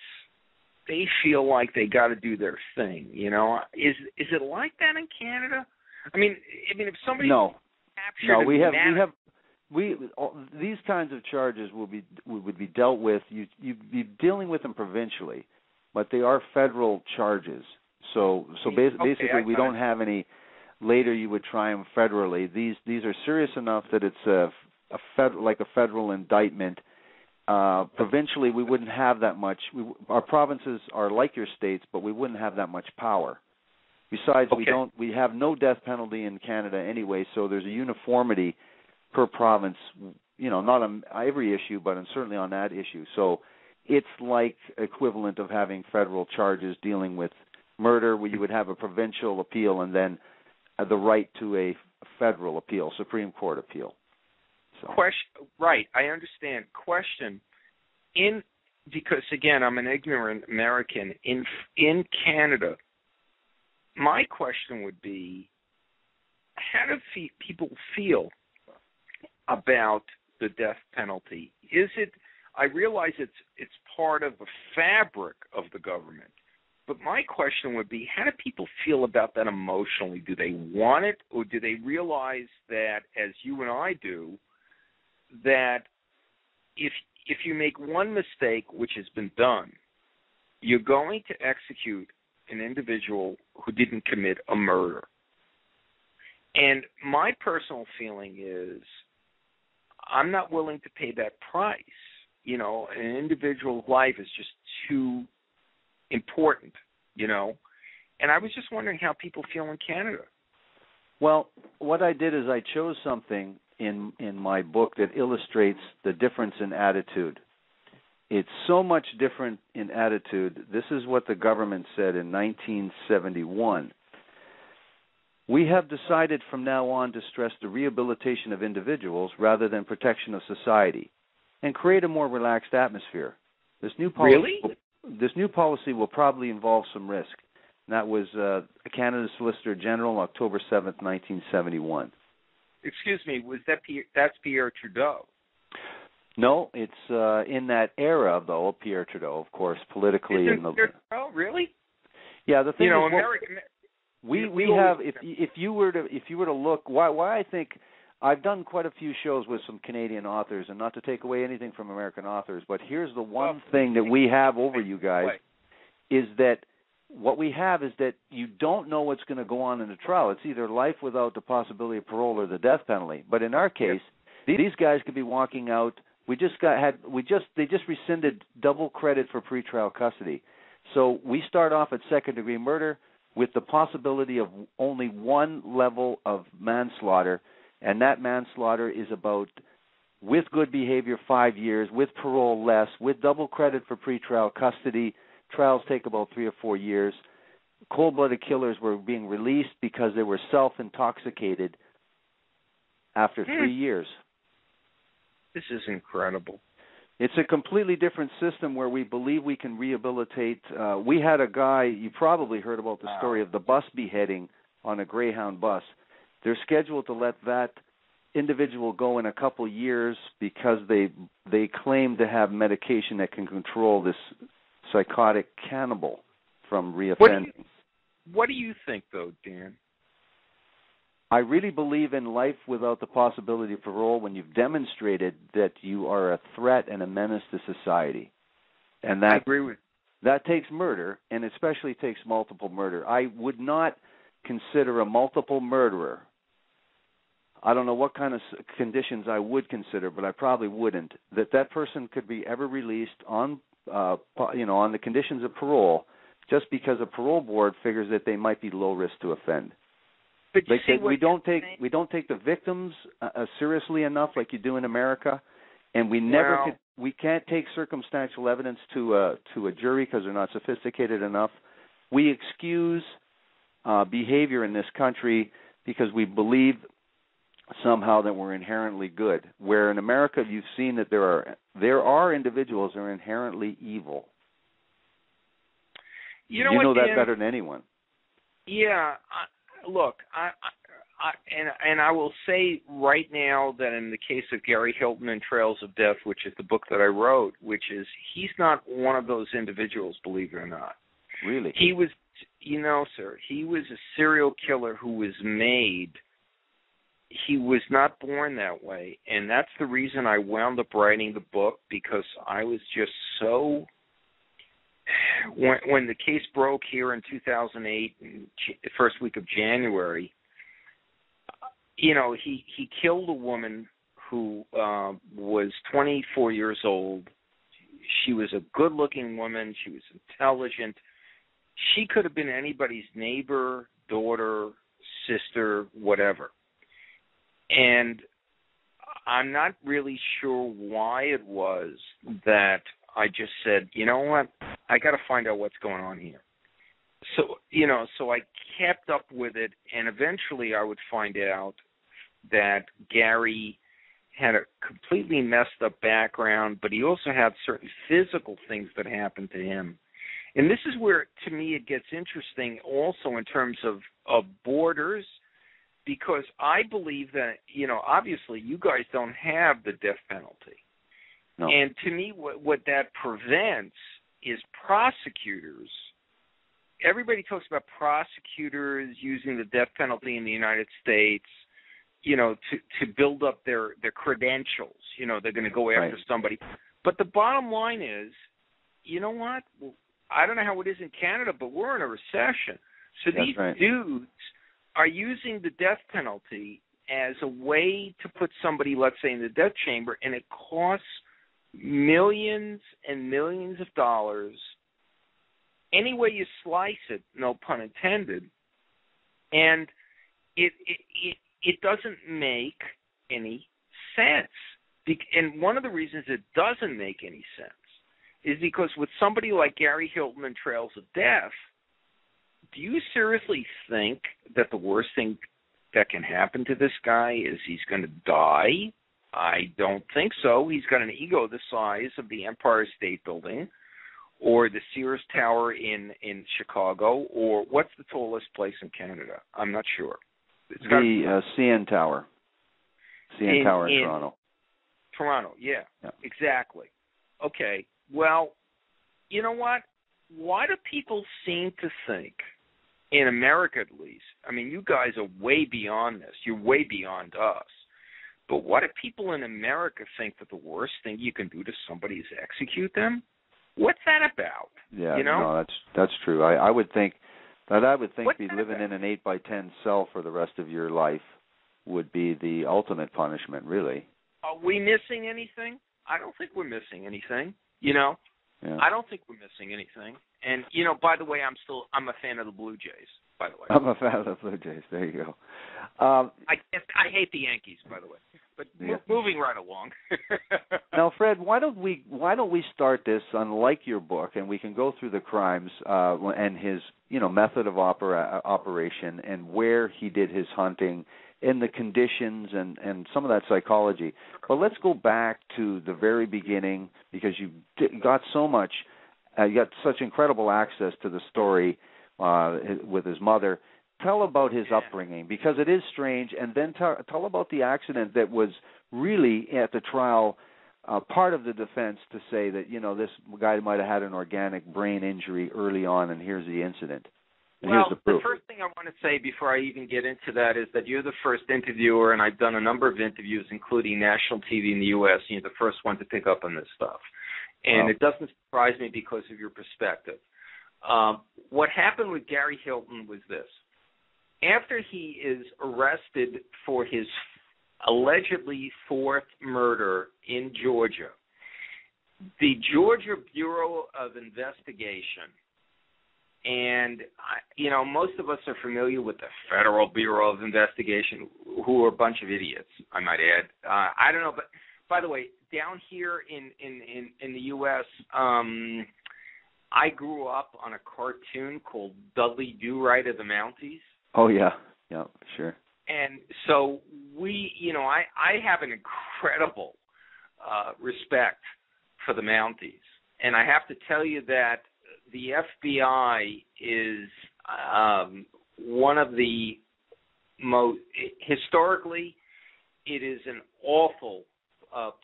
they feel like they got to do their thing. Is it like that in Canada? If somebody captured these kinds of charges would be dealt with. You'd be dealing with them provincially, but they are federal charges. So basically, we don't have any. Later, you would try them federally. These are serious enough that it's a federal indictment. Provincially, we wouldn't have that much. Our provinces are like your states, but we wouldn't have that much power. Besides, we have no death penalty in Canada anyway, so there's a uniformity per province. Not on every issue, but certainly on that issue. So it's like equivalent of having federal charges dealing with murder, where you would have a provincial appeal and then the right to a federal appeal, Supreme Court appeal. Question, right, I understand. Question, because again, I'm an ignorant American, in Canada, my question would be, how do people feel about the death penalty? I realize it's part of the fabric of the government, but my question would be, how do people feel about that emotionally? Do they want it, or do they realize that, as you and I do, that if you make one mistake, which has been done, you're going to execute an individual who didn't commit a murder? And my personal feeling is, I'm not willing to pay that price. An individual's life is just too important, And I was just wondering how people feel in Canada. Well, what I did is I chose something in my book that illustrates the difference in attitude. It's so much different in attitude. This is what the government said in 1971. We have decided from now on to stress the rehabilitation of individuals rather than protection of society and create a more relaxed atmosphere. This new policy will probably involve some risk. And that was Canada's Solicitor General, October 7th, 1971. Excuse me, that's Pierre Trudeau? No, it's in that era, though, Pierre Trudeau, of course, politically. Isn't Pierre Trudeau, really? Yeah, the thing is, American. We have if you were to look why I think I've done quite a few shows with some Canadian authors, and not to take away anything from American authors, but here's the one thing that we have over you guys is that what we have is that you don't know what's going to go on in the trial. It's either life without the possibility of parole or the death penalty. But in our case, these guys could be walking out. They just rescinded double credit for pretrial custody. So we start off at second-degree murder with the possibility of only one level of manslaughter, and that manslaughter is about, with good behavior, 5 years, with parole less, with double credit for pretrial custody. Trials take about 3 or 4 years. Cold-blooded killers were being released because they were self-intoxicated after 3 years. This is incredible. It's a completely different system where we believe we can rehabilitate. We had a guy, you probably heard about the story of the bus beheading on a Greyhound bus. They're scheduled to let that individual go in a couple years because they claim to have medication that can control this psychotic cannibal from reoffending. What do you think, though, Dan? I really believe in life without the possibility of parole when you've demonstrated that you are a threat and a menace to society. And that, I agree with you. That takes murder, and especially takes multiple murder. I would not consider a multiple murderer. I don't know what kind of conditions I would consider, but I probably wouldn't. That person could be ever released on the conditions of parole, just because a parole board figures that they might be low risk to offend. But like we don't take the victims seriously enough, like you do in America, and we can't take circumstantial evidence to a jury because they're not sophisticated enough. We excuse behavior in this country because we believe somehow that we're inherently good. Where in America, you've seen that there are individuals that are inherently evil. You know that better than anyone. Yeah. Look, I will say right now that in the case of Gary Hilton and Trails of Death, which is the book that I wrote, he's not one of those individuals, believe it or not. Really? He was, sir, he was a serial killer who was made. He was not born that way, and that's the reason I wound up writing the book, because I was just so... When the case broke here in 2008, the first week of January, he killed a woman who was 24 years old. She was a good-looking woman. She was intelligent. She could have been anybody's neighbor, daughter, sister, whatever. And I'm not really sure why it was that I just said, you know what, I got to find out what's going on here. So I kept up with it, and eventually I would find out that Gary had a completely messed up background, but he also had certain physical things that happened to him. And this is where, to me, it gets interesting also in terms of borders, because I believe that, obviously you guys don't have the death penalty. No. And to me, what that prevents is prosecutors. Everybody talks about prosecutors using the death penalty in the United States, to build up their credentials. They're going to go after somebody. But the bottom line is, you know what? I don't know how it is in Canada, but we're in a recession. So these dudes are using the death penalty as a way to put somebody, let's say, in the death chamber, and it costs millions and millions of dollars. Any way you slice it, no pun intended, and it doesn't make any sense. And one of the reasons it doesn't make any sense is because with somebody like Gary Hilton and Trails of Death, do you seriously think that the worst thing that can happen to this guy is he's going to die? I don't think so. He's got an ego the size of the Empire State Building or the Sears Tower in Chicago, or what's the tallest place in Canada? I'm not sure. It's the CN Tower. CN Tower in Toronto. Toronto, yeah, exactly. Okay, well, you know what? why do people seem to think, in America at least, I mean, you guys are way beyond this. You're way beyond us. But why do people in America think that the worst thing you can do to somebody is execute them? What's that about? Yeah, you know? No, that's true. I would think What's be that living about? in an 8x10 cell for the rest of your life would be the ultimate punishment, really. Are we missing anything? I don't think we're missing anything. You know, Yeah. I don't think we're missing anything. And you know, by the way, I'm a fan of the Blue Jays. By the way, I'm a fan of the Blue Jays. There you go. I hate the Yankees, by the way. But moving right along. Now, Fred, why don't we start this unlike your book, and we can go through the crimes and his method of operation and where he did his hunting and the conditions and some of that psychology. But let's go back to the very beginning, because you got so much, you got such incredible access to the story with his mother. Tell about his upbringing, because it is strange, and then tell about the accident that was really at the trial part of the defense to say that, this guy might have had an organic brain injury early on, and here's the incident. And well, here's the proof. The first thing I want to say before I even get into that is that you're the first interviewer, and I've done a number of interviews, including national TV in the U.S., and you're the first one to pick up on this stuff. And It doesn't surprise me because of your perspective. What happened with Gary Hilton was this. After he is arrested for his allegedly fourth murder in Georgia, the Georgia Bureau of Investigation, and most of us are familiar with the Federal Bureau of Investigation, who are a bunch of idiots, I might add. I don't know, but by the way, down here in the U.S., I grew up on a cartoon called Dudley Do-Right of the Mounties. Oh, yeah, sure. And so I have an incredible respect for the Mounties. And I have to tell you that the FBI is one of the most, historically, it is an awful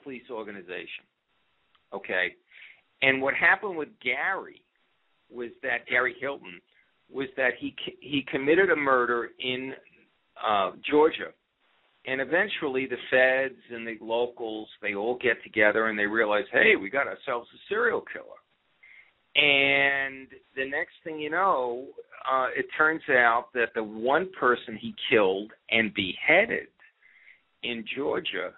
police organization, okay? And what happened with Gary Hilton, was that he committed a murder in Georgia, and eventually the feds and the locals, they all get together and they realize, hey, we got ourselves a serial killer. And the next thing you know, it turns out that the one person he killed and beheaded in Georgia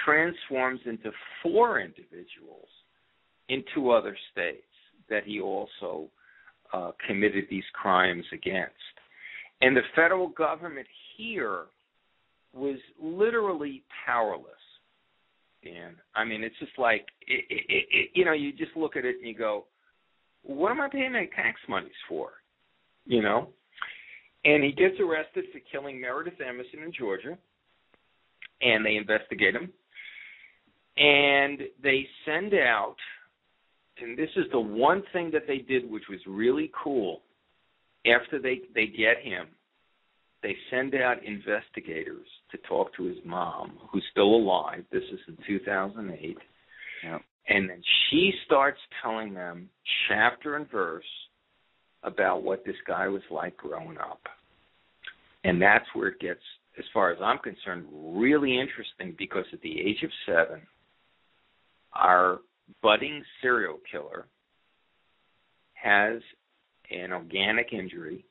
transforms into 4 individuals in 2 other states that he also committed these crimes against. And the federal government here was literally powerless, Dan. I mean, it's just like, you just look at it and you go, what am I paying my tax monies for? And he gets arrested for killing Meredith Emerson in Georgia, and they investigate him. And they send out, and this is the one thing that they did which was really cool, after they get him, they send out investigators to talk to his mom, who's still alive. This is in 2008. Yeah. And then she starts telling them chapter and verse about what this guy was like growing up. And that's where it gets, as far as I'm concerned, really interesting, because at the age of 7, our budding serial killer has an organic injury.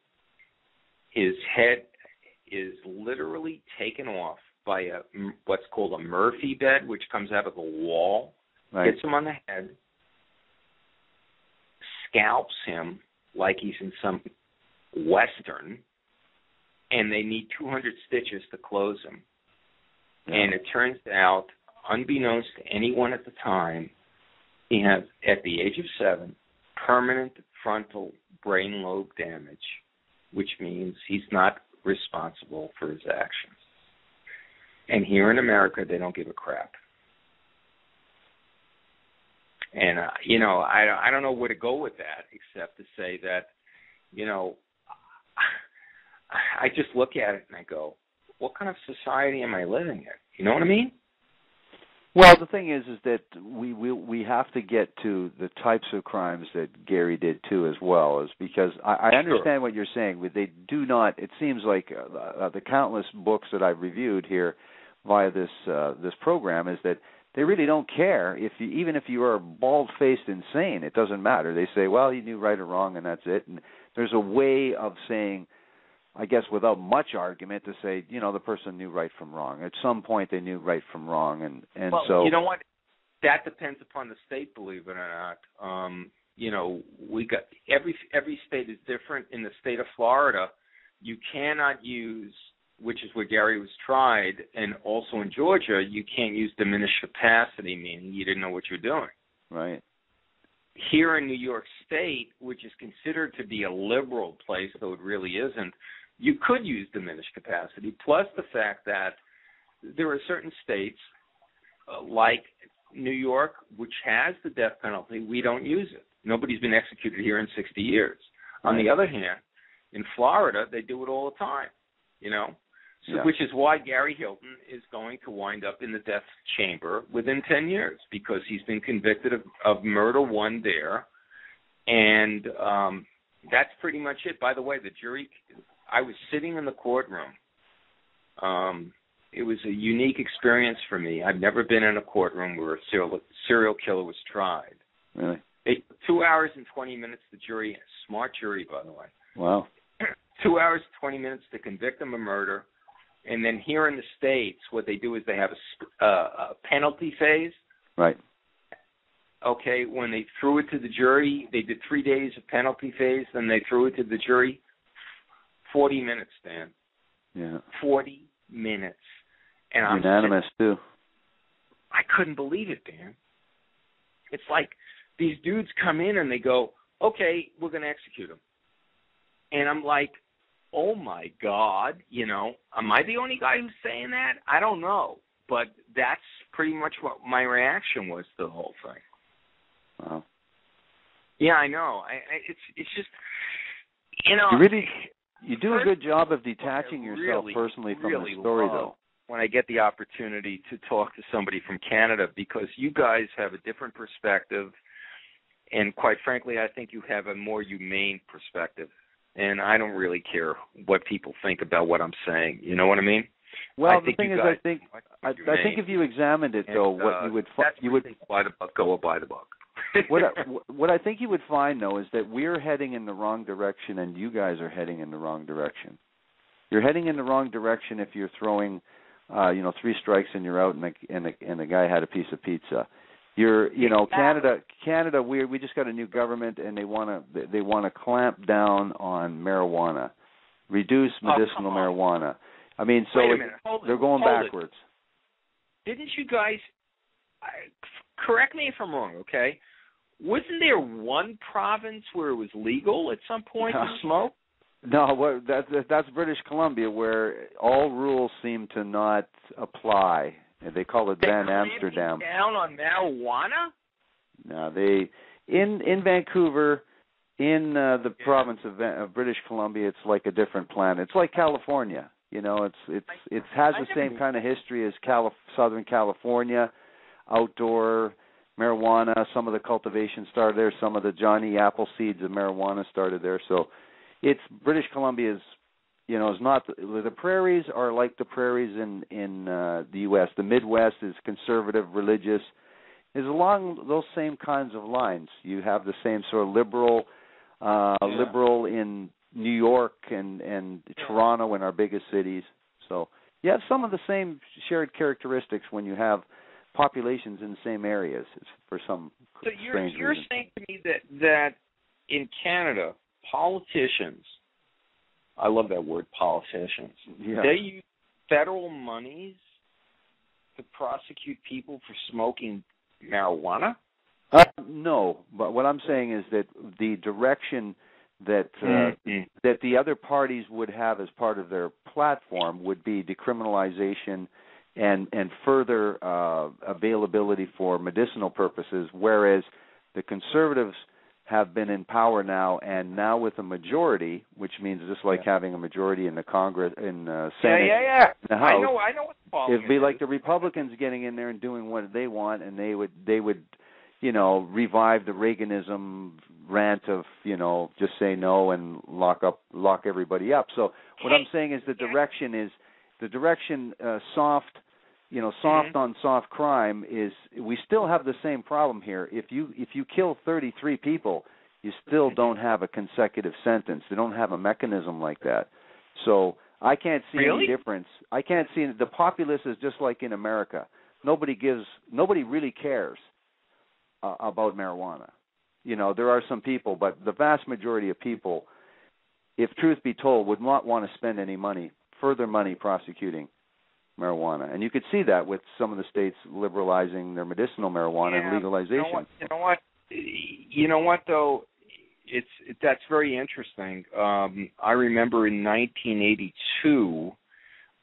His head is literally taken off by what's called a Murphy bed, which comes out of the wall, right. Hits him on the head, scalps him like he's in some Western, and they need 200 stitches to close him. Yeah. And it turns out, unbeknownst to anyone at the time, he has, at the age of 7, permanent frontal brain lobe damage, which means he's not responsible for his actions. And here in America, they don't give a crap. And, I don't know where to go with that, except to say that, I just look at it and I go, what kind of society am I living in? You know what I mean? Well, the thing is that we have to get to the types of crimes that Gary did too, as well, is because I understand what you're saying. But they do not. It seems like the countless books that I've reviewed here via this program is that they really don't care even if you are bald-faced insane. It doesn't matter. They say, well, you knew right or wrong, and that's it. And there's a way of saying, I guess, without much argument, to say, the person knew right from wrong. At some point, they knew right from wrong, and well, so you know what? That depends upon the state, believe it or not. We got every state is different. In the state of Florida, you cannot use, which is where Gary was tried, and also in Georgia, you can't use diminished capacity, meaning you didn't know what you're doing. Right. Here in New York State, which is considered to be a liberal place, though it really isn't, you could use diminished capacity, plus the fact that there are certain states, like New York, which has the death penalty, we don't use it. Nobody's been executed here in 60 years. On the other hand, in Florida, they do it all the time, which is why Gary Hilton is going to wind up in the death chamber within 10 years, because he's been convicted of murder one there, and that's pretty much it. By the way, the jury, I was sitting in the courtroom. It was a unique experience for me. I've never been in a courtroom where a serial killer was tried. Really? 2 hours and 20 minutes, the jury, smart jury, by the way. Wow. 2 hours, 20 minutes to convict him of murder. And then here in the States, what they do is they have a penalty phase. Right. Okay, when they threw it to the jury, they did 3 days of penalty phase, then they threw it to the jury. 40 minutes, Dan. Yeah. 40 minutes. And I'm unanimous, too. I couldn't believe it, Dan. It's like these dudes come in and they go, okay, we're going to execute him. And I'm like, oh, my God, am I the only guy who's saying that? I don't know. But that's pretty much what my reaction was to the whole thing. Wow. Yeah, I know. It's just, You do a good job of detaching yourself personally from the story, though. When I get the opportunity to talk to somebody from Canada, because you guys have a different perspective, and quite frankly, I think you have a more humane perspective. And I don't really care what people think about what I'm saying. You know what I mean? Well, the thing is, I think if you examined it, though, what you would by the buck, go by the buck. What I think you would find, though, is that we're heading in the wrong direction, and you guys are heading in the wrong direction. You're heading in the wrong direction if you're throwing, 3 strikes and you're out, and the guy had a piece of pizza. Canada. We just got a new government, and they want to clamp down on marijuana, reduce medicinal marijuana. I mean, so they're going backwards. Didn't you guys? Correct me if I'm wrong, okay? Wasn't there one province where it was legal at some point to smoke? No, that's British Columbia, where all rules seem to not apply. They call it Van Amsterdam. Down on marijuana? No, in Vancouver, in the province of British Columbia, it's like a different planet. It's like California. It has the same kind of history as Southern California. Outdoor marijuana, some of the cultivation started there, some of the Johnny Apple seeds of marijuana started there. So British Columbia is, is not, the prairies are like the prairies in the U.S. The Midwest is conservative, religious, is along those same kinds of lines. You have the same sort of liberal in New York and Toronto and our biggest cities. So you have some of the same shared characteristics when you have populations in the same areas for some strange reason. You're saying to me that in Canada, politicians, I love that word, politicians, they use federal monies to prosecute people for smoking marijuana? No, but what I'm saying is that the direction that the other parties would have as part of their platform would be decriminalization and further availability for medicinal purposes, whereas the conservatives have been in power now, and now with a majority, which means just like having a majority in the Congress, in the Senate, in the House, I know what the problem it'd be like the Republicans getting in there and doing what they want, and they would, you know, revive the Reaganism rant of, you know, just say no and lock everybody up. So what I'm saying is the direction soft. You know, soft on soft crime is, we still have the same problem here. If you kill 33 people, you still don't have a consecutive sentence. They don't have a mechanism like that. So I can't see any difference. I can't see, the populace is just like in America. Nobody really cares about marijuana. You know, there are some people, but the vast majority of people, if truth be told, would not want to spend any further money prosecuting marijuana. And you could see that with some of the states liberalizing their medicinal marijuana and legalization. You know what though? That's very interesting. I remember in 1982,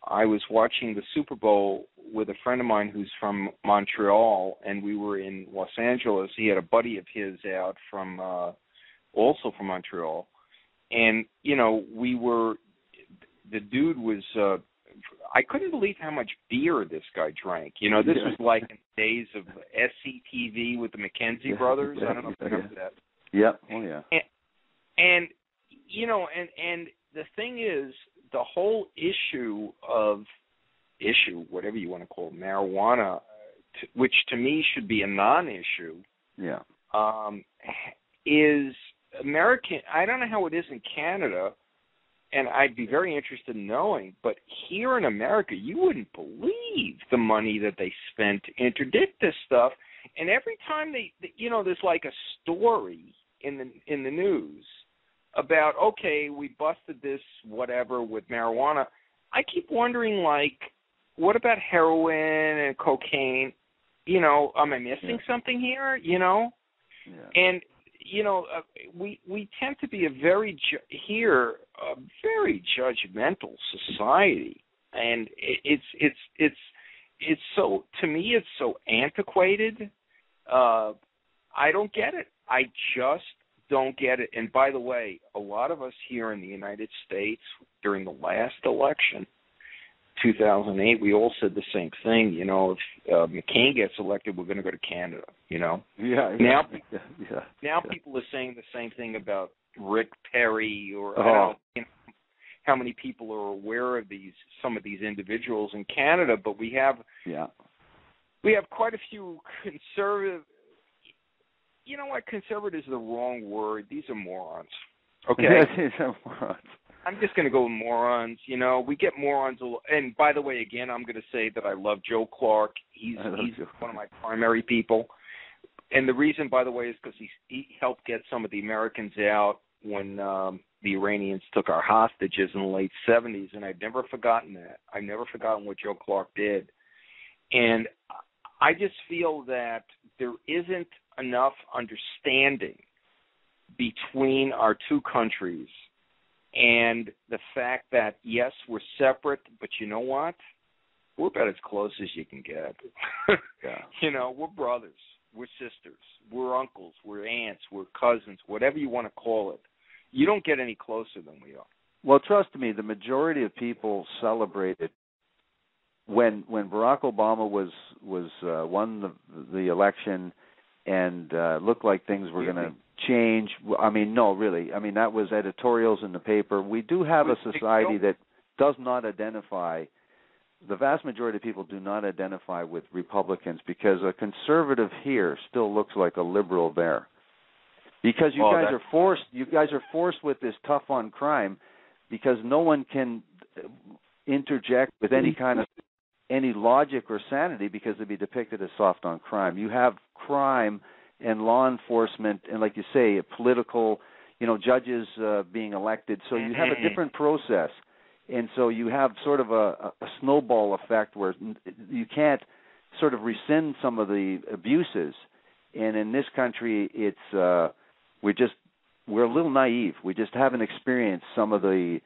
I was watching the Super Bowl with a friend of mine who's from Montreal, and we were in Los Angeles. He had a buddy of his out from also from Montreal. And, you know, the dude was, I couldn't believe how much beer this guy drank. You know, this was like in the days of SCTV with the McKenzie brothers. I don't know if you remember that. Yeah. Oh, yeah. And you know, and the thing is, the whole whatever you want to call it, marijuana, which to me should be a non-issue, is American. I don't know how it is in Canada, and I'd be very interested in knowing, but here in America, you wouldn't believe the money that they spent to interdict this stuff. And every time you know, there's like a story in the news about, okay, we busted this whatever with marijuana. I keep wondering, like, what about heroin and cocaine? You know, am I missing something here? You know, and you know, we tend to be a very judgmental society, and it's so, to me, it's so antiquated. I don't get it. I just don't get it. And by the way, a lot of us here in the United States during the last election, 2008, we all said the same thing. You know, if McCain gets elected, we're going to go to Canada. You know. Now people are saying the same thing about Rick Perry, or I don't know, you know, how many people are aware of some of these individuals in Canada. But we have quite a few conservative. You know what? Conservative is the wrong word. These are morons. Okay. These are morons. I'm just going to go with morons. You know, we get morons. And by the way, again, I'm going to say that I love Joe Clark. He's one of my primary people. And the reason, by the way, is because he helped get some of the Americans out when the Iranians took our hostages in the late 70s. And I've never forgotten that. I've never forgotten what Joe Clark did. And I just feel that there isn't enough understanding between our two countries, and the fact that, yes, we're separate, but you know what? We're about as close as you can get. You know, we're brothers, we're sisters, we're uncles, we're aunts, we're cousins, whatever you want to call it. You don't get any closer than we are. Well, trust me, the majority of people celebrated when Barack Obama was won the election, and looked like things were going to change. I mean, no, really. I mean, that was editorials in the paper. We do have a society that does not identify, the vast majority of people do not identify with Republicans, because a conservative here still looks like a liberal there. Because you guys are forced with this tough on crime, because no one can interject with any logic or sanity, because they'd be depicted as soft on crime. You have crime and law enforcement, and like you say, political, you know, judges being elected. So you have a different process, and so you have sort of a snowball effect where you can't sort of rescind some of the abuses. And in this country, it's we're a little naive. We just haven't experienced some of the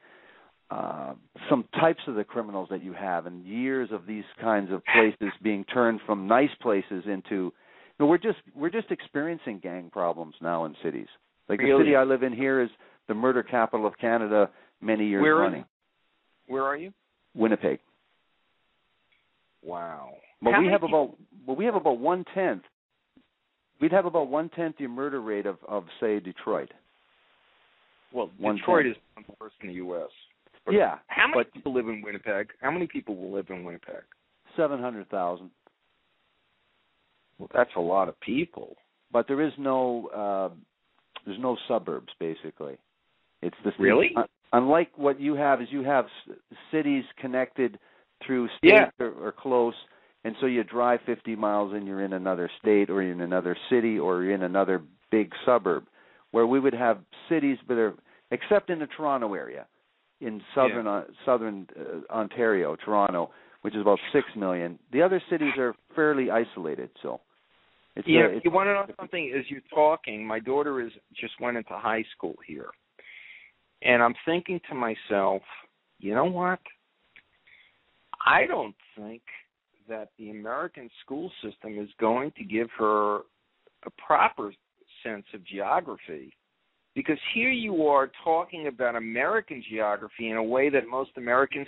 some types of the criminals that you have, and years of these kinds of places being turned from nice places into. We're just experiencing gang problems now in cities. Like Really? the city I live in here is the murder capital of Canada many years running. Where are you? Winnipeg. Wow. But we have about 1/10. We'd have about 1/10 the murder rate of say Detroit. Well, 1/10. Detroit is one of the worst in the U.S. But yeah. How many people live in Winnipeg? How many people will live in Winnipeg? 700,000. Well, that's a lot of people. But there is no suburbs basically. It's the really unlike what you have is you have cities connected through states or close, and so you drive 50 miles and you're in another state or you're in another city or you're in another big suburb. Where we would have cities, but except in the Toronto area, in southern Ontario, Toronto, which is about 6 million. The other cities are fairly isolated. So, you want to know something? As you're talking, my daughter just went into high school here, and I'm thinking to myself, you know what? I don't think that the American school system is going to give her a proper sense of geography, because here you are talking about American geography in a way that most Americans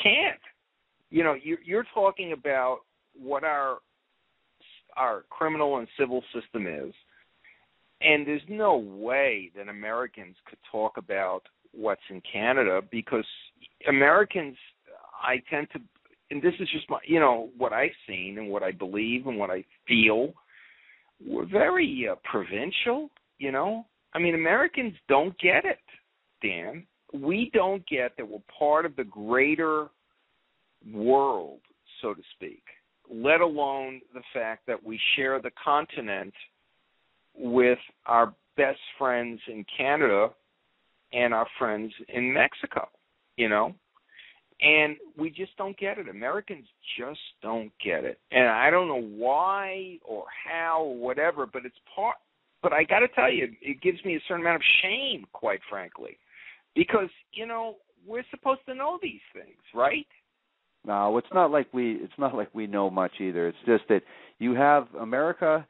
can't. You know, you're talking about what our criminal and civil system is, and there's no way that Americans could talk about what's in Canada, because Americans, I tend to, and this is just what I've seen and what I believe and what I feel, we're very provincial, I mean, Americans don't get it, Dan. We don't get that we're part of the greater world, so to speak, let alone the fact that we share the continent with our best friends in Canada and our friends in Mexico, And we just don't get it. Americans just don't get it. And I don't know why or how or whatever, but it's part. But I got to tell you, it gives me a certain amount of shame, quite frankly, because, we're supposed to know these things, right? No, it's not like we know much either. It's just that you have America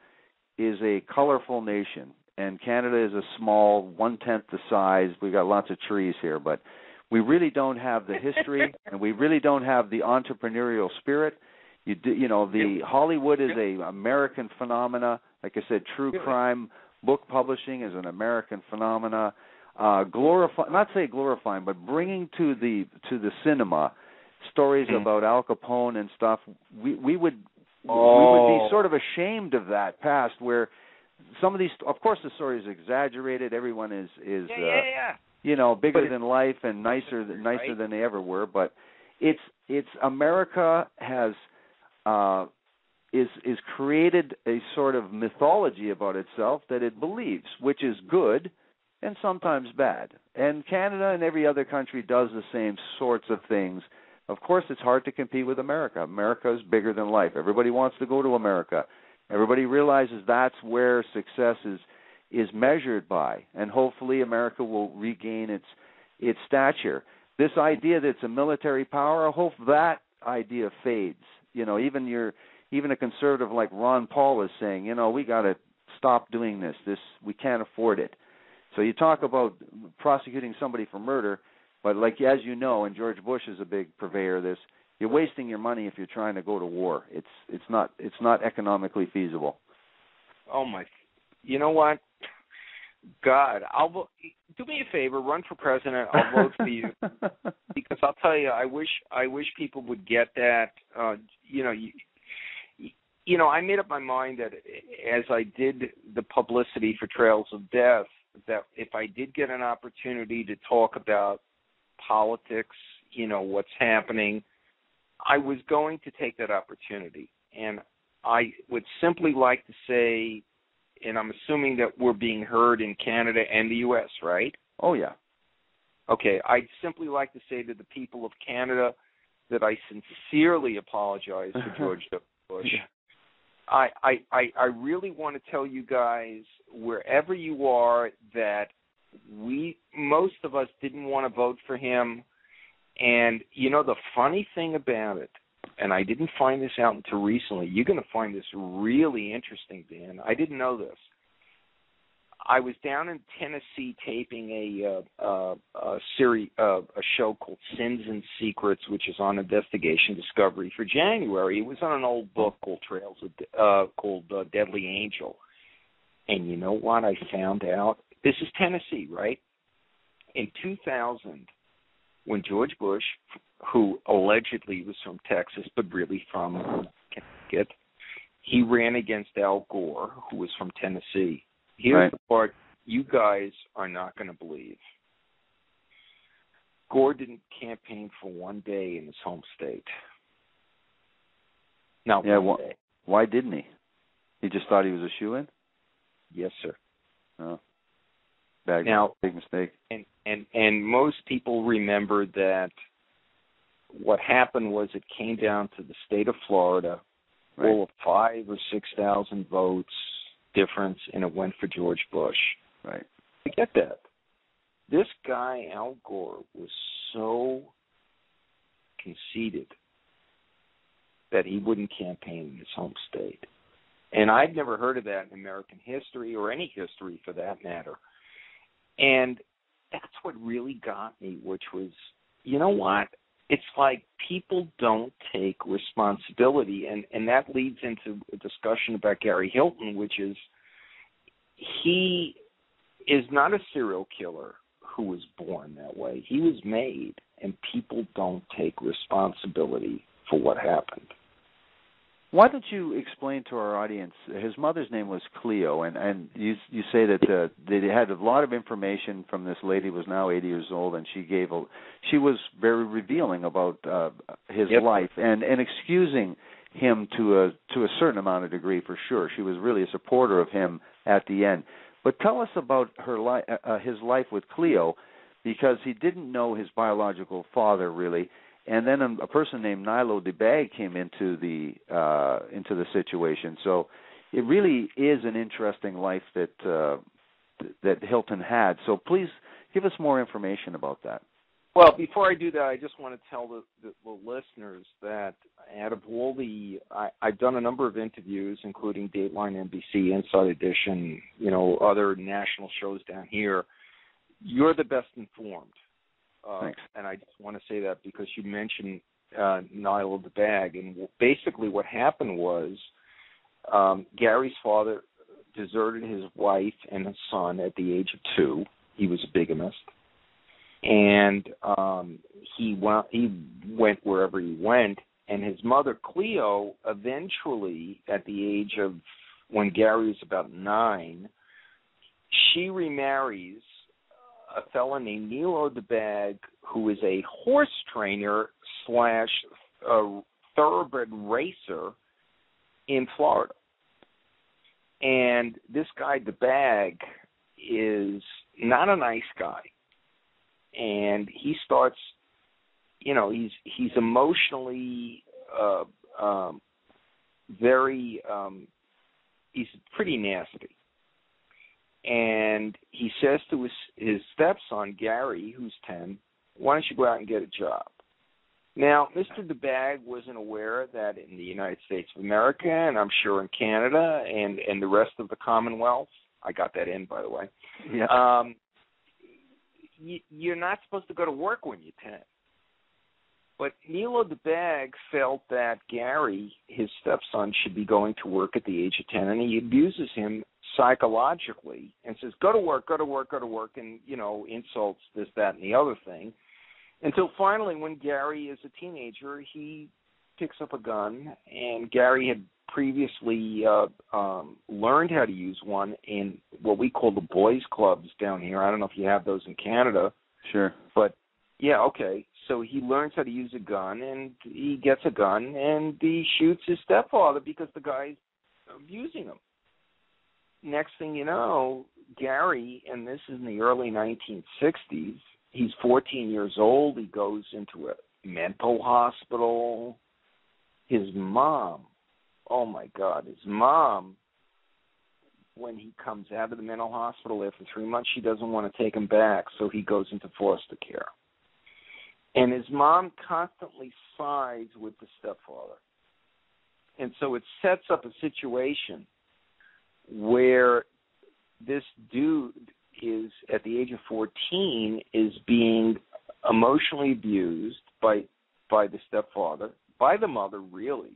is a colorful nation, and Canada is a small 1/10 the size. We've got lots of trees here, but we really don't have the history, and we really don't have the entrepreneurial spirit. The Hollywood is a American phenomena. Like I said, true crime book publishing is an American phenomena. Glorifying, but bringing to the cinema stories about Al Capone and stuff. We would be sort of ashamed of that past, where some of these, of course, the story is exaggerated. Everyone is bigger than life and nicer than they ever were. But it's America has is created a sort of mythology about itself that it believes, which is good and sometimes bad. And Canada and every other country does the same sorts of things. Of course, it's hard to compete with America. America is bigger than life. Everybody wants to go to America. Everybody realizes that's where success is measured by, and hopefully America will regain its stature. This idea that it's a military power, I hope that idea fades. Even a conservative like Ron Paul is saying, we got to stop doing this. We can't afford it. So you talk about prosecuting somebody for murder, but as you know, and George Bush is a big purveyor of this, you're wasting your money if you're trying to go to war. It's not economically feasible. Oh my! You know what? God, do me a favor, run for president. I'll vote for you, because I'll tell you, I wish people would get that. I made up my mind that as I did the publicity for Trails of Death, that if I did get an opportunity to talk about politics, what's happening, I was going to take that opportunity. And I would simply like to say, and I'm assuming that we're being heard in Canada and the U.S., right? Oh, yeah. Okay, I'd simply like to say to the people of Canada that I sincerely apologize for George W. Bush. Yeah. I really want to tell you guys, wherever you are, that most of us didn't want to vote for him. And, the funny thing about it, and I didn't find this out until recently, you're going to find this really interesting, Dan. I didn't know this. I was down in Tennessee taping a show called Sins and Secrets, which is on Investigation Discovery for January. It was on an old book called Deadly Angel. And you know what I found out? This is Tennessee, right? In 2000, when George Bush, who allegedly was from Texas but really from Connecticut, he ran against Al Gore, who was from Tennessee. Here's the part you guys are not going to believe. Gore didn't campaign for one day in his home state. Not one day. Why didn't he? He just thought he was a shoo-in? Yes, sir. Oh. Big mistake. And most people remember that what happened was it came down to the state of Florida, full of 5,000 or 6,000 votes difference, and it went for George Bush. Right. I get that. This guy, Al Gore, was so conceited that he wouldn't campaign in his home state. And I'd never heard of that in American history, or any history for that matter. And that's what really got me, which was, you know what? It's like people don't take responsibility, and that leads into a discussion about Gary Hilton, which is he is not a serial killer who was born that way. He was made, and people don't take responsibility for what happened. Why don't you explain to our audience, his mother's name was Cleo, and you say that they had a lot of information from this lady who was now 80 years old, and she was very revealing about his life and excusing him to a certain amount of degree, for sure. She was really a supporter of him at the end. But tell us about his life with Cleo, because he didn't know his biological father really. And then a person named Nilo DeBag came into the situation. So it really is an interesting life that Hilton had. So please give us more information about that. Well, before I do that, I just want to tell the listeners that out of all I've done a number of interviews, including Dateline, NBC, Inside Edition, other national shows down here. You're the best informed. Thanks. And I just want to say that because you mentioned Nilo DeBag. And basically what happened was Gary's father deserted his wife and his son at the age of 2. He was a bigamist. And he went wherever he went. And his mother, Cleo, eventually, at the age of when Gary was about 9, she remarries a fellow named Nilo DeBag, who is a horse trainer / thoroughbred racer in Florida. And this guy DeBag is not a nice guy. And he starts, he's emotionally he's pretty nasty. And he says to his stepson, Gary, who's 10, why don't you go out and get a job? Now, Mr. DeBag wasn't aware that in the United States of America, and I'm sure in Canada and the rest of the Commonwealth, I got that in, by the way, you're not supposed to go to work when you're 10. But Nilo DeBag felt that Gary, his stepson, should be going to work at the age of 10, and he abuses him psychologically and says, go to work, and, insults this, that, and the other thing, until finally when Gary is a teenager, he picks up a gun, and Gary had previously learned how to use one in what we call the boys' clubs down here. I don't know if you have those in Canada. Sure. But, yeah, okay. So he learns how to use a gun, and he gets a gun, and he shoots his stepfather because the guy's abusing him. Next thing you know, Gary, and this is in the early 1960s, he's 14 years old. He goes into a mental hospital. His mom, oh, my God, when he comes out of the mental hospital after 3 months, she doesn't want to take him back, so he goes into foster care. And his mom constantly sides with the stepfather. And so it sets up a situation where this dude is, at the age of 14, is being emotionally abused by the stepfather, by the mother, really,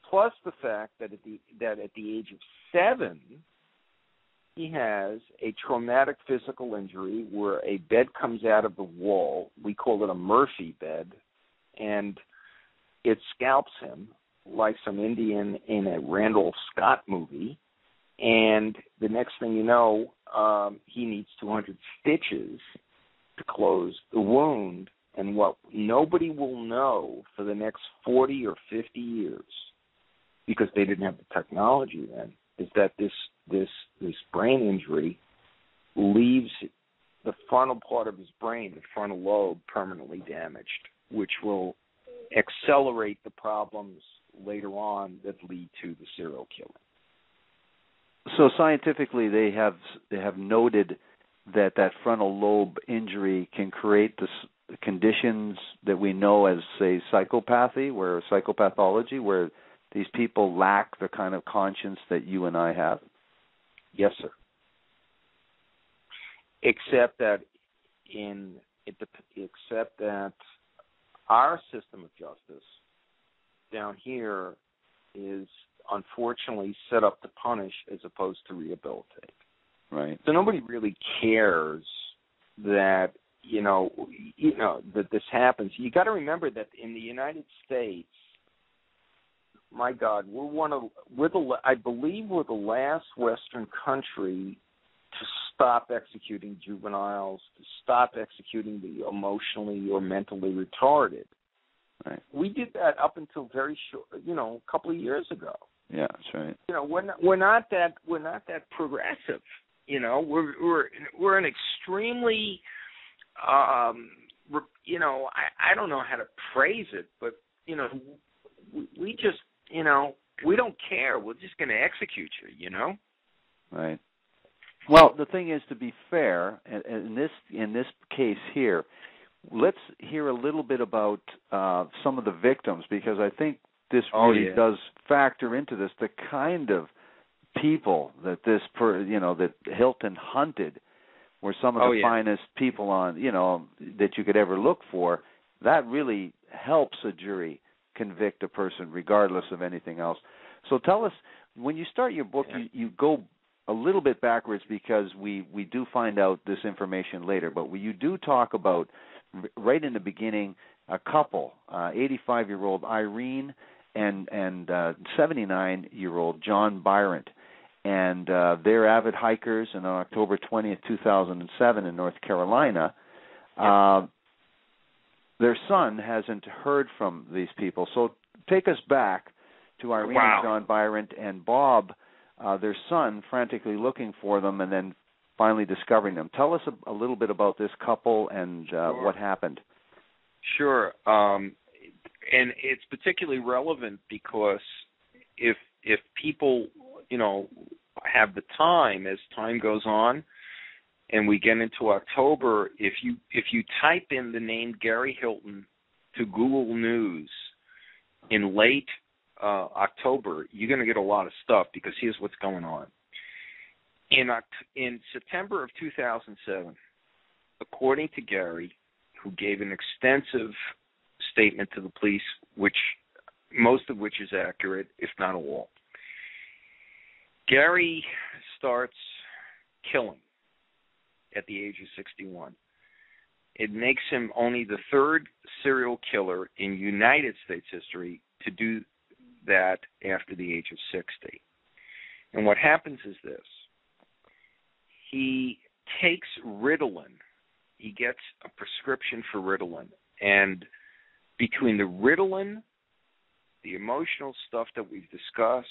plus the fact that at the age of 7, he has a traumatic physical injury where a bed comes out of the wall. We call it a Murphy bed, and it scalps him like some Indian in a Randolph Scott movie. And the next thing you know, he needs 200 stitches to close the wound. And what nobody will know for the next 40 or 50 years, because they didn't have the technology then, is that this brain injury leaves the frontal part of his brain, the frontal lobe, permanently damaged, which will accelerate the problems later on that lead to the serial killing. So scientifically, they have noted that frontal lobe injury can create the conditions that we know as, say, psychopathology, where these people lack the kind of conscience that you and I have. Yes, sir. Except that our system of justice down here is unfortunately set up to punish as opposed to rehabilitate. Right. So nobody really cares that that this happens. You got to remember that in the United States, my God, I believe we're the last Western country to stop executing juveniles, to stop executing the emotionally or mentally retarded. Right. We did that up until very short, a couple of years ago. Yeah, that's right. We're not that progressive. We're an extremely, I don't know how to phrase it, but we just, we don't care. We're just going to execute you. Right. Well, the thing is, to be fair, in this case here, let's hear a little bit about some of the victims, because I think this really does factor into this. The kind of people that that Hilton hunted were some of the finest people on, that you could ever look for. That really helps a jury convict a person regardless of anything else. So tell us, when you start your book, you go a little bit backwards, because we do find out this information later, but you do talk about, right in the beginning, a couple, 85-year-old Irene and 79-year-old John Byron. And they're avid hikers, and on October 20th, 2007 in North Carolina, their son hasn't heard from these people. So take us back to Irene and John Byron and Bob, their son, frantically looking for them and then finally discovering them. Tell us a little bit about this couple and what happened. Sure. And it's particularly relevant because if people, have the time, as time goes on, and we get into October, if you type in the name Gary Hilton to Google News in late October, you're going to get a lot of stuff, because here's what's going on. In September of 2007, according to Gary, who gave an extensive statement to the police, most of which is accurate, if not all, Gary starts killing at the age of 61. It makes him only the third serial killer in United States history to do that after the age of 60. And what happens is this. He takes Ritalin. He gets a prescription for Ritalin. And between the Ritalin, the emotional stuff that we've discussed,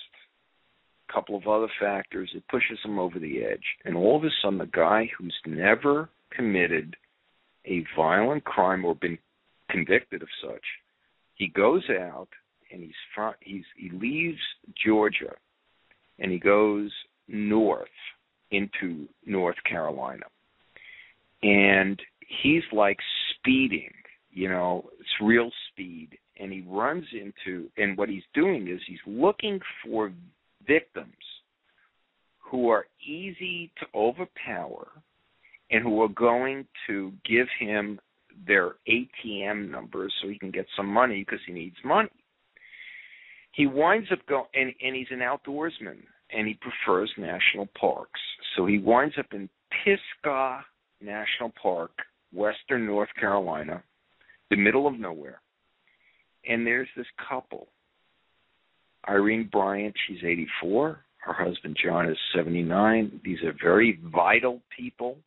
a couple of other factors, it pushes him over the edge. And all of a sudden, the guy who's never committed a violent crime or been convicted of such, he goes out and he leaves Georgia and he goes north into North Carolina. And he's like speeding, it's real speed. And he runs into, and what he's doing is he's looking for victims who are easy to overpower and who are going to give him their ATM numbers so he can get some money because he needs money. He winds up and he's an outdoorsman, and he prefers national parks. So he winds up in Pisgah National Park, western North Carolina, the middle of nowhere. And there's this couple, Irene Bryant, she's 84. Her husband, John, is 79. These are very vital people.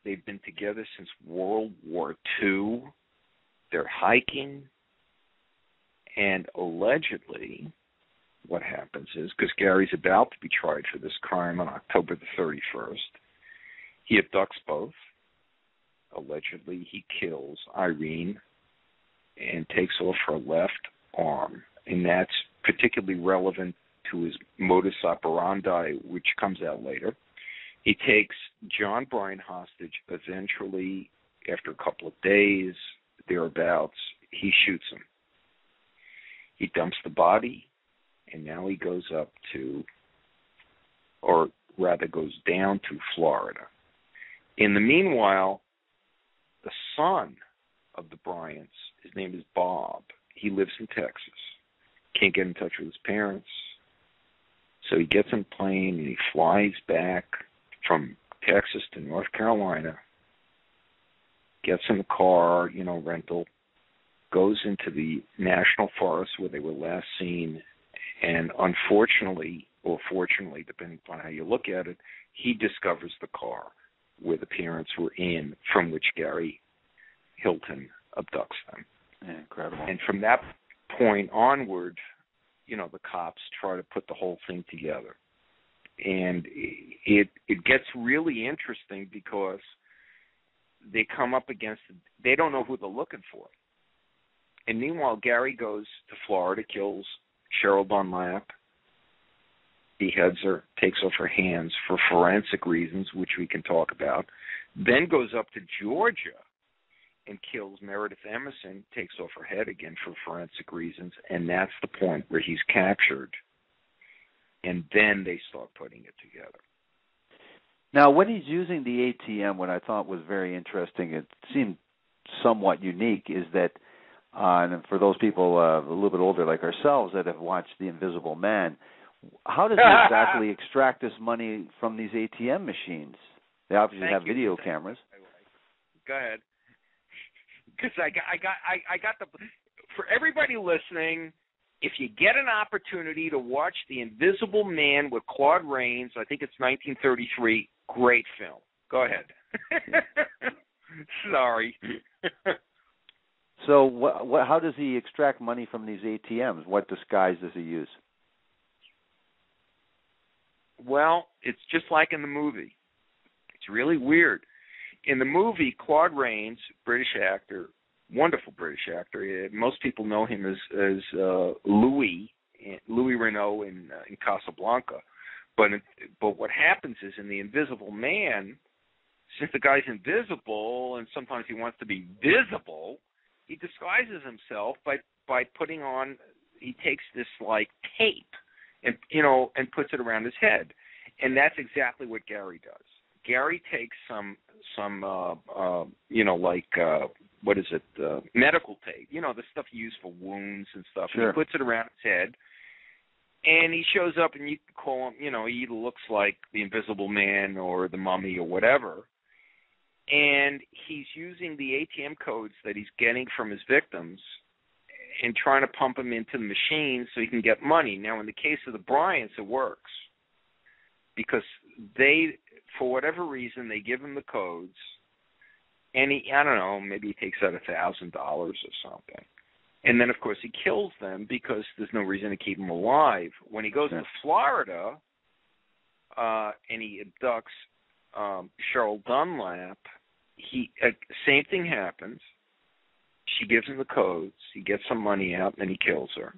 They've been together since World War II. They're hiking. And allegedly, what happens is, because Gary's about to be tried for this crime on October the 31st, he abducts both. Allegedly, he kills Irene and takes off her left arm. And that's particularly relevant to his modus operandi, which comes out later. He takes John Bryant hostage. Eventually, after a couple of days, thereabouts, he shoots him. He dumps the body, and now he goes up to, or rather goes down to Florida. In the meanwhile, the son of the Bryants, his name is Bob. He lives in Texas. Can't get in touch with his parents. So he gets on a plane and he flies back from Texas to North Carolina, gets in the car, rental, goes into the national forest where they were last seen, and unfortunately, or fortunately, depending upon how you look at it, he discovers the car where the parents were in, from which Gary Hilton abducts them. Incredible. And from that point onward, the cops try to put the whole thing together. And it gets really interesting because they come up against, they don't know who they're looking for. And meanwhile, Gary goes to Florida, kills Cheryl Dunlap, beheads her, takes off her hands for forensic reasons, which we can talk about, then goes up to Georgia and kills Meredith Emerson, takes off her head again for forensic reasons, and that's the point where he's captured. And then they start putting it together. Now, when he's using the ATM, what I thought was very interesting, it seemed somewhat unique, is that, and for those people a little bit older like ourselves that have watched The Invisible Man, how does he exactly extract this money from these ATM machines? They obviously have video cameras. Go ahead. Because I got the, for everybody listening, if you get an opportunity to watch The Invisible Man with Claude Rains, I think it's 1933, great film. Go ahead. Sorry. So how does he extract money from these ATMs? What disguise does he use? Well, it's just like in the movie. It's really weird. In the movie, Claude Rains, British actor, wonderful British actor. Most people know him as Louis Renault in Casablanca. But what happens is in The Invisible Man, since the guy's invisible and sometimes he wants to be visible, he disguises himself by putting on. He takes this like tape and puts it around his head, and that's exactly what Gary does. Gary takes some what is it, medical tape, the stuff you use for wounds and stuff. Sure. And he puts it around his head, and he shows up, and you can call him, he either looks like the Invisible Man or the Mummy or whatever, and he's using the ATM codes that he's getting from his victims and trying to pump them into the machine so he can get money. Now, in the case of the Bryants, it works because they, for whatever reason, they give him the codes, and I don't know, maybe he takes out $1,000 or something. And then, of course, he kills them because there's no reason to keep them alive. When he goes to Florida and he abducts Cheryl Dunlap, same thing happens. She gives him the codes. He gets some money out, and then he kills her.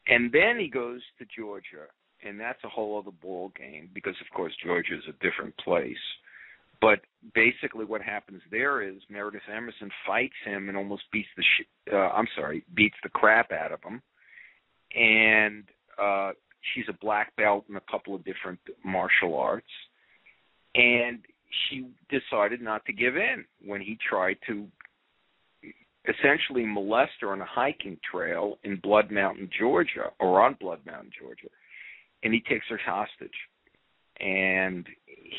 And then he goes to Georgia, and that's a whole other ball game because, of course, Georgia is a different place. But basically what happens there is Meredith Emerson fights him and almost beats the crap out of him. And she's a black belt in a couple of different martial arts, and she decided not to give in when he tried to essentially molest her on a hiking trail in Blood Mountain, Georgia, or on Blood Mountain, Georgia, and he takes her hostage. And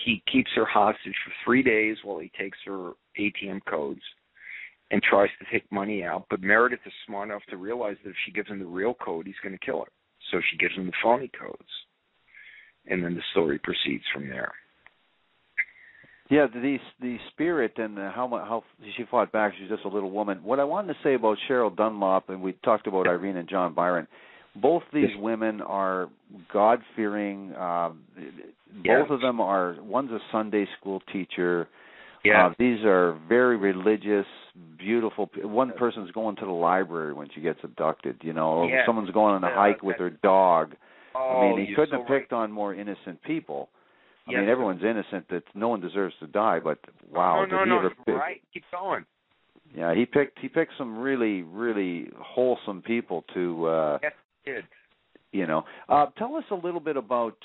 he keeps her hostage for 3 days while he takes her ATM codes and tries to take money out. But Meredith is smart enough to realize that if she gives him the real code, he's going to kill her. So she gives him the phony codes. And then the story proceeds from there. Yeah, the spirit and how she fought back. She's just a little woman. What I wanted to say about Cheryl Dunlop, and we talked about Irene and John Byron, both these women are God-fearing. Both of them are, one's a Sunday school teacher. These are very religious, beautiful. One person's going to the library when she gets abducted, or someone's going on a hike with her dog. I mean, he couldn't have picked on more innocent people. I mean, everyone's innocent. That no one deserves to die. But wow, no, right? Keep going. Yeah, he picked some really, really wholesome people to. Yes, he did. Tell us a little bit about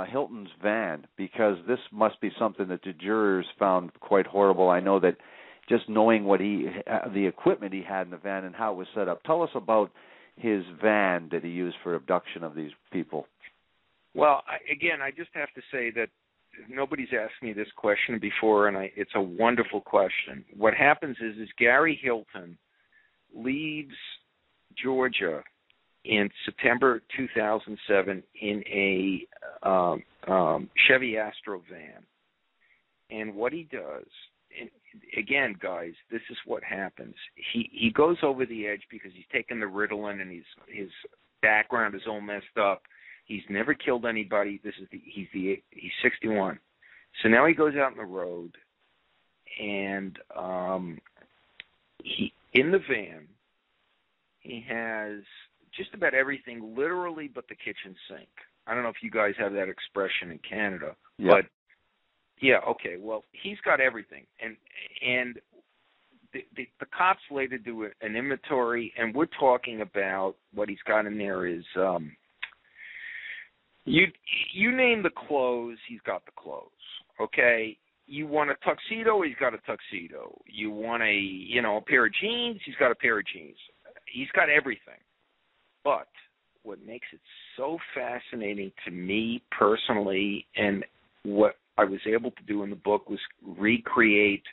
Hilton's van, because this must be something that the jurors found quite horrible. I know that just knowing what the equipment he had in the van and how it was set up. Tell us about his van that he used for abduction of these people. Well, I just have to say that nobody's asked me this question before, and it's a wonderful question. What happens is Gary Hilton leaves Georgia in September 2007 in a Chevy Astro van. And what he does, and again, guys, this is what happens. He goes over the edge because he's taken the Ritalin and his background is all messed up. He's never killed anybody. He's 61. So now he goes out on the road, and in the van he has just about everything, literally, but the kitchen sink. I don't know if you guys have that expression in Canada, but okay. Well, he's got everything, and the cops later do an inventory, and we're talking about what he's got in there is. You name the clothes, he's got the clothes, okay? You want a tuxedo, he's got a tuxedo. You want a pair of jeans, he's got a pair of jeans. He's got everything. But what makes it so fascinating to me personally, and what I was able to do in the book, was recreate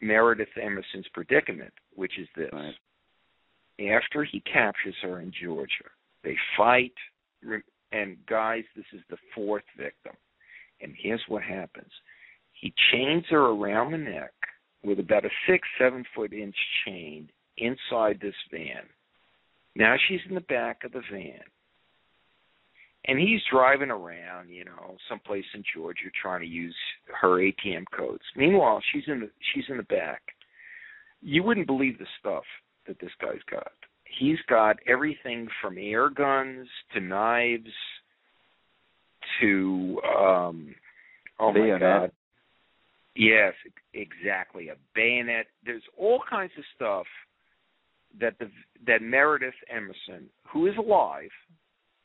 Meredith Emerson's predicament, which is this. Right. After he captures her in Georgia, they fight. And, guys, this is the fourth victim. And here's what happens. He chains her around the neck with about a 7-foot-inch chain inside this van. Now she's in the back of the van. And he's driving around, someplace in Georgia trying to use her ATM codes. Meanwhile, she's in the back. You wouldn't believe the stuff that this guy's got. He's got everything from air guns to knives to, my God. Yes, exactly, a bayonet. There's all kinds of stuff that Meredith Emerson, who is alive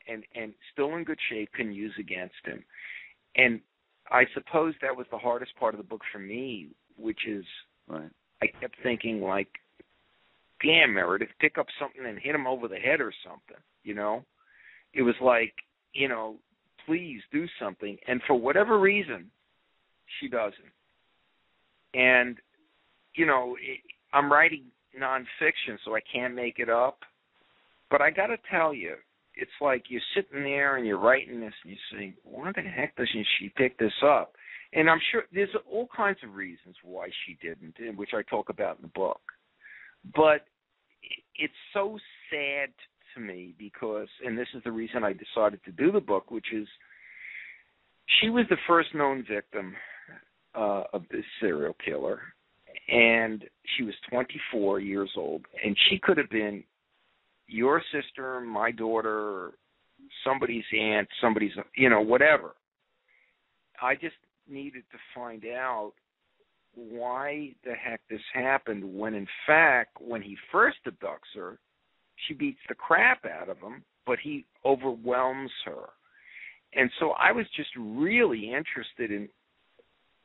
and still in good shape, can use against him. And I suppose that was the hardest part of the book for me, which is I kept thinking, like, damn, Meredith, pick up something and hit him over the head or something, It was like, please do something. And for whatever reason, she doesn't. And, I'm writing nonfiction, so I can't make it up. But I got to tell you, it's like you're sitting there and you're writing this and you think, why the heck doesn't she pick this up? And I'm sure there's all kinds of reasons why she didn't, which I talk about in the book. But it's so sad to me because, and this is the reason I decided to do the book, which is she was the first known victim of this serial killer, and she was 24 years old, and she could have been your sister, my daughter, somebody's aunt, somebody's, whatever. I just needed to find out why the heck this happened when, in fact, when he first abducts her, she beats the crap out of him, but he overwhelms her. And so I was just really interested in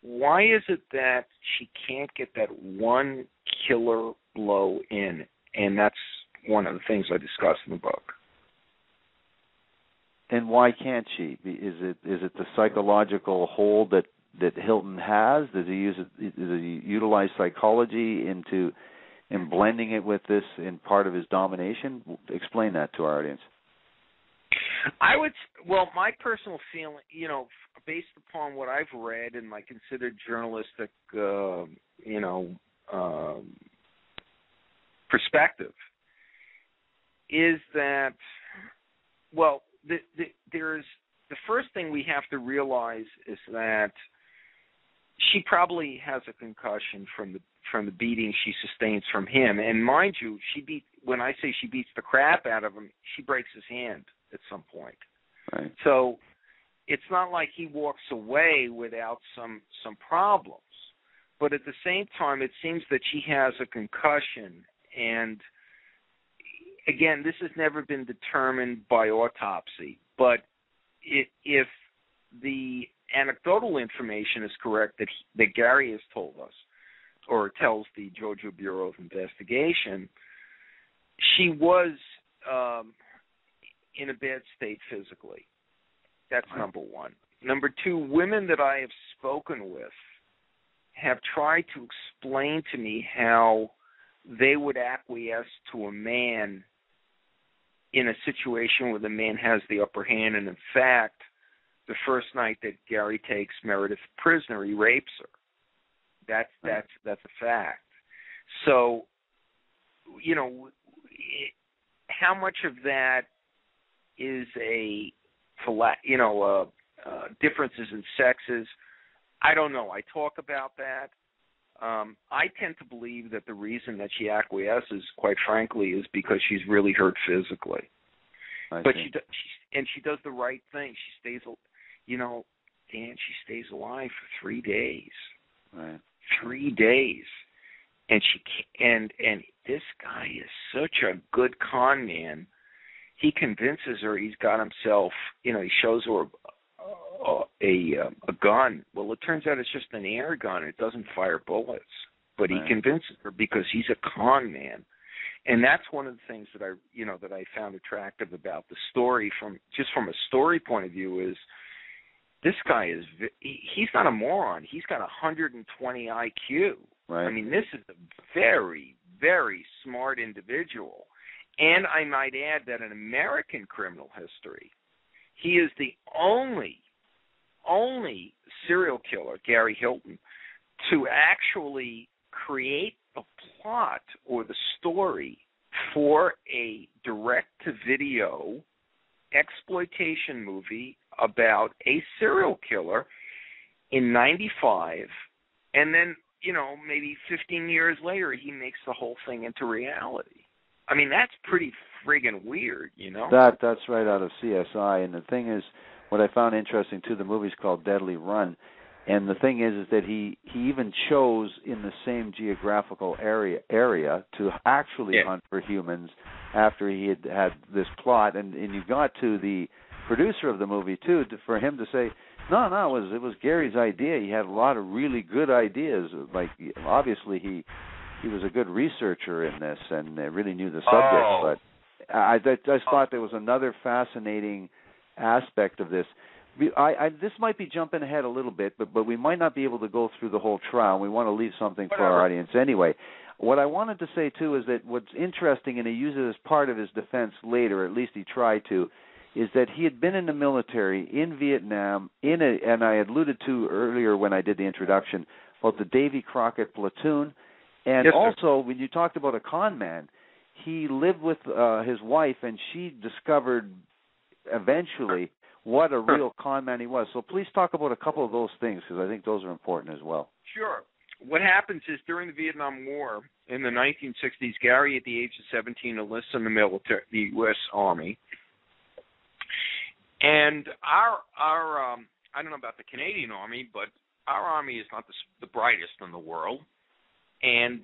why is it that she can't get that one killer blow in? And that's one of the things I discussed in the book. And why can't she? Is it the psychological hold that Hilton has? Does he utilize psychology in blending it with this in part of his domination? Explain that to our audience. My personal feeling, based upon what I've read and my considered journalistic, perspective, is that, there's the first thing we have to realize is that she probably has a concussion from the beating she sustains from him. And mind you, when I say she beats the crap out of him, she breaks his hand at some point. Right. So it's not like he walks away without some problems. But at the same time, it seems that she has a concussion. And again, this has never been determined by autopsy. But if the anecdotal information is correct that Gary has told us, or tells the Georgia Bureau of Investigation, she was in a bad state physically. That's number one. Number two, women that I have spoken with have tried to explain to me how they would acquiesce to a man in a situation where the man has the upper hand, and in fact, the first night that Gary takes Meredith prisoner, he rapes her. That's a fact. So, how much of that is differences in sexes? I don't know. I talk about that. I tend to believe that the reason that she acquiesces, quite frankly, is because she's really hurt physically. But she does the right thing. She stays, Dan, she stays alive for 3 days. Right. 3 days, and this guy is such a good con man. He convinces her he's got himself. He shows her a gun. Well, it turns out it's just an air gun. It doesn't fire bullets, but he convinces her because he's a con man. And that's one of the things that I found attractive about the story from a story point of view is this guy he's not a moron. He's got 120 IQ. Right. I mean, this is a very, very smart individual. And I might add that in American criminal history, he is the only serial killer, Gary Hilton, to actually create a plot or the story for a direct-to-video exploitation movie about a serial killer in 1995, and then, maybe 15 years later, he makes the whole thing into reality. I mean, that's pretty friggin' weird, That's right out of CSI, and the thing is, what I found interesting, too, the movie's called Deadly Run, and the thing is that he even chose in the same geographical area to actually hunt for humans after he had this plot, and you got to the producer of the movie, too, for him to say, no, it was Gary's idea. He had a lot of really good ideas. Like, obviously, he was a good researcher in this and really knew the subject. But I just thought there was another fascinating aspect of this. This might be jumping ahead a little bit, but we might not be able to go through the whole trial. We want to leave something for our audience anyway. What I wanted to say, too, is that what's interesting, and he uses it as part of his defense later, at least he tried to, is that he had been in the military in Vietnam, and I alluded to earlier when I did the introduction, about the Davy Crockett platoon. And also, when you talked about a con man, he lived with his wife, and she discovered eventually what a real con man he was. So please talk about a couple of those things, because I think those are important as well. Sure. What happens is during the Vietnam War in the 1960s, Gary, at the age of 17, enlists in the military, the U.S. Army. And our I don't know about the Canadian Army, but our Army is not the brightest in the world. And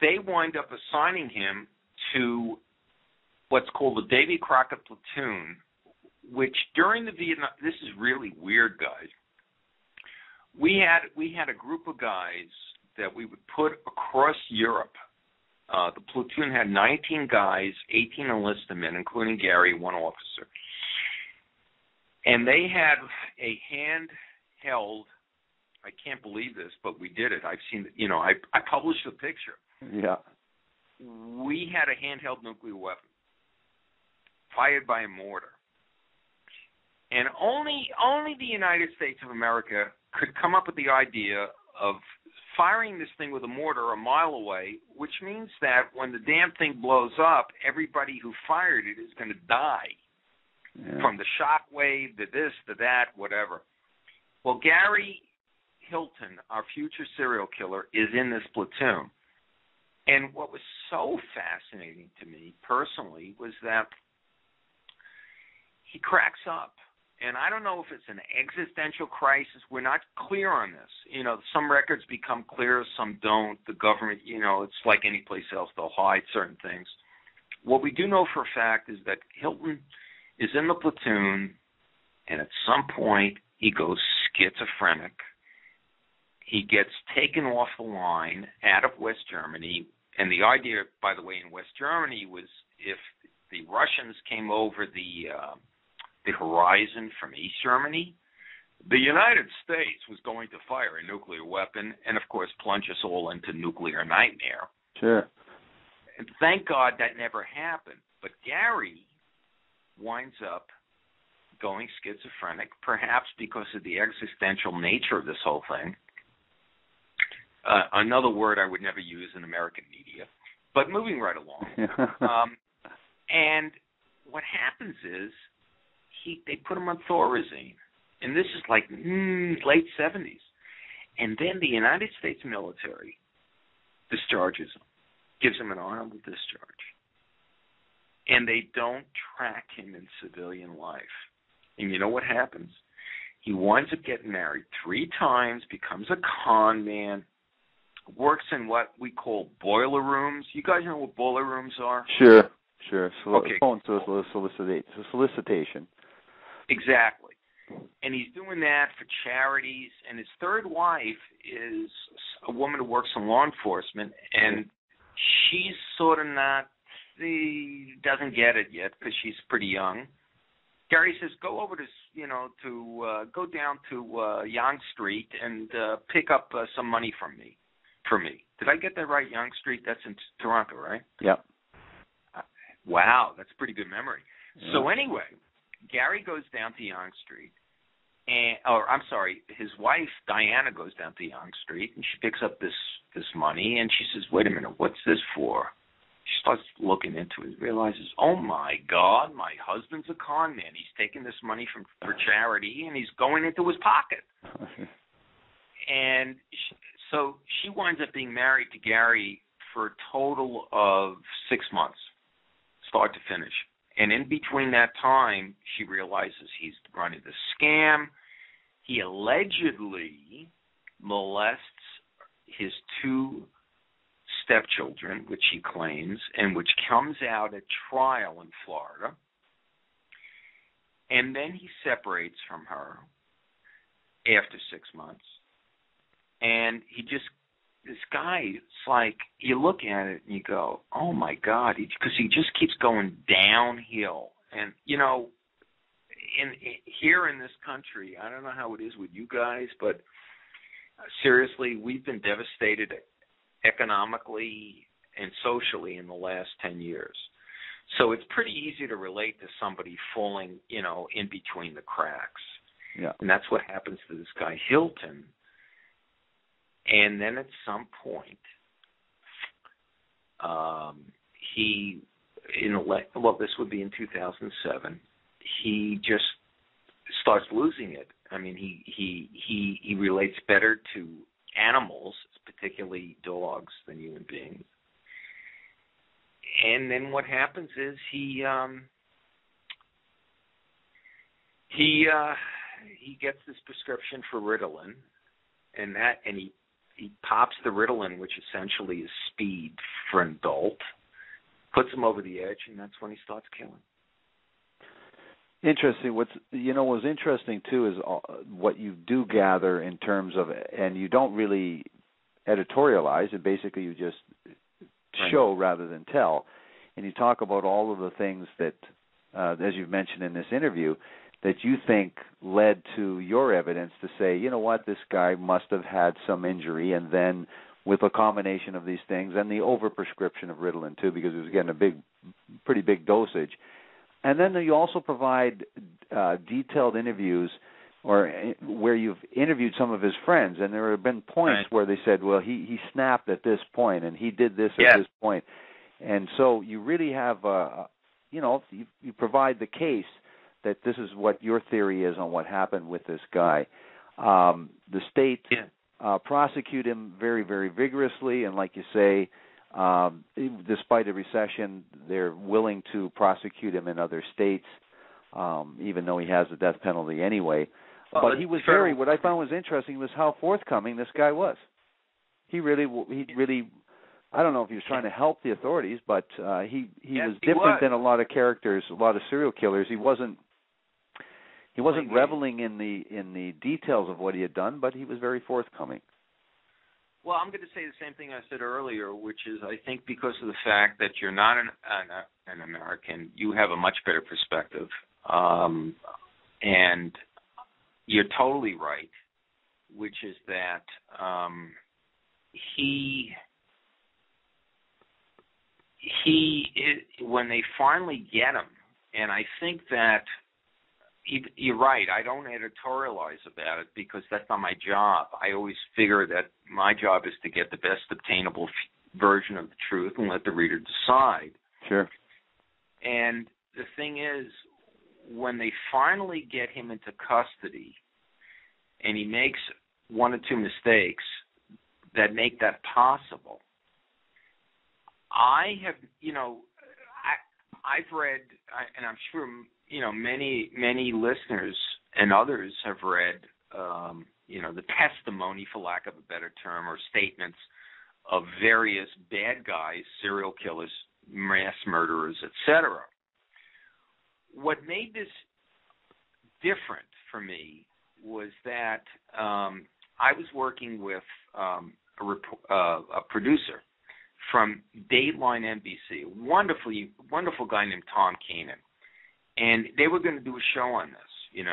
they wind up assigning him to what's called the Davy Crockett platoon, which during the Vietnam, this is really weird, guys. We had a group of guys that we would put across Europe. The platoon had 19 guys, 18 enlisted men, including Gary, one officer. And they had a handheld, I can't believe this, but we did it. I've seen it, I published the picture. Yeah. We had a handheld nuclear weapon fired by a mortar. And only the United States of America could come up with the idea of firing this thing with a mortar a mile away, which means that when the damn thing blows up, everybody who fired it is going to die from the shock wave, the this, the that, whatever. Well, Gary Hilton, our future serial killer, is in this platoon. And what was so fascinating to me personally was that he cracks up. And I don't know if it's an existential crisis. We're not clear on this. Some records become clear, some don't. The government, it's like any place else. They'll hide certain things. What we do know for a fact is that Hilton is in the platoon, and at some point he goes schizophrenic. He gets taken off the line out of West Germany. And the idea, by the way, in West Germany was if the Russians came over the horizon from East Germany, the United States was going to fire a nuclear weapon and, of course, plunge us all into nuclear nightmare. Sure. And thank God that never happened. But Gary winds up going schizophrenic, perhaps because of the existential nature of this whole thing. Another word I would never use in American media. But moving right along. And what happens is, they put him on Thorazine, and this is like late 70s. And then the United States military discharges him, gives him an honorable discharge. And they don't track him in civilian life. And you know what happens? He winds up getting married 3 times, becomes a con man, works in what we call boiler rooms. You guys know what boiler rooms are? Sure. Okay. Solicitation. Exactly. And he's doing that for charities, and his third wife is a woman who works in law enforcement, and she's sort of doesn't get it yet because she's pretty young. Gary says, go over to, go down to Yonge Street and pick up some money for me. Did I get that right, Yonge Street? That's in Toronto, right? Yep. Wow, that's a pretty good memory. Yeah. So anyway, Gary goes down to Yonge Street, his wife Diana goes down to Yonge Street, and she picks up this money, and she says, "Wait a minute, what's this for?" She starts looking into it, realizes, "Oh my God, my husband's a con man. He's taking this money for charity, and he's going into his pocket." And so she winds up being married to Gary for a total of 6 months, start to finish. And in between that time, she realizes he's running the scam. He allegedly molests his 2 stepchildren, which he claims, and which comes out at trial in Florida. And then he separates from her after 6 months. And this guy, it's like, you look at it and you go, oh my God, because he just keeps going downhill. And, here in this country, I don't know how it is with you guys, but seriously, we've been devastated economically and socially in the last 10 years. So it's pretty easy to relate to somebody falling, in between the cracks. Yeah. And that's what happens to this guy, Hilton. And then at some point, this would be in 2007, he just starts losing it. I mean, he relates better to animals, particularly dogs, than human beings. And then what happens is he gets this prescription for Ritalin, and he pops the Ritalin, which essentially is speed for an adult. puts him over the edge, and that's when he starts killing. Interesting. What's interesting too is what you do gather in terms of, and you don't really editorialize it. Basically, you just show rather than tell, and you talk about all of the things that, as you've mentioned in this interview, that you think led to your evidence to say, you know what, this guy must have had some injury, and then with a combination of these things and the overprescription of Ritalin too, because he was getting a pretty big dosage. And then you also provide detailed interviews or where you've interviewed some of his friends, and there have been points where they said, well, he snapped at this point, and he did this at this point. And so you really have, you provide the case that this is what your theory is on what happened with this guy. The state prosecute him very, very vigorously, and like you say, despite a recession, they're willing to prosecute him in other states, even though he has the death penalty anyway. Well, but he was what I found was interesting was how forthcoming this guy was. He really, I don't know if he was trying to help the authorities, but he was different than a lot of characters, a lot of serial killers. He wasn't reveling in the details of what he had done, but he was very forthcoming. Well, I'm going to say the same thing I said earlier, which is I think because of the fact that you're not an American, you have a much better perspective. And you're totally right, which is that when they finally get him, and I think that you're right. I don't editorialize about it because that's not my job. I always figure that my job is to get the best obtainable version of the truth and let the reader decide. Sure. And the thing is, when they finally get him into custody and he makes one or two mistakes that make that possible, I've read, and I'm sure many listeners and others have read, the testimony, for lack of a better term, or statements of various bad guys, serial killers, mass murderers, etc. What made this different for me was that I was working with a producer from Dateline NBC, a wonderful guy named Tom Keenan. And they were going to do a show on this,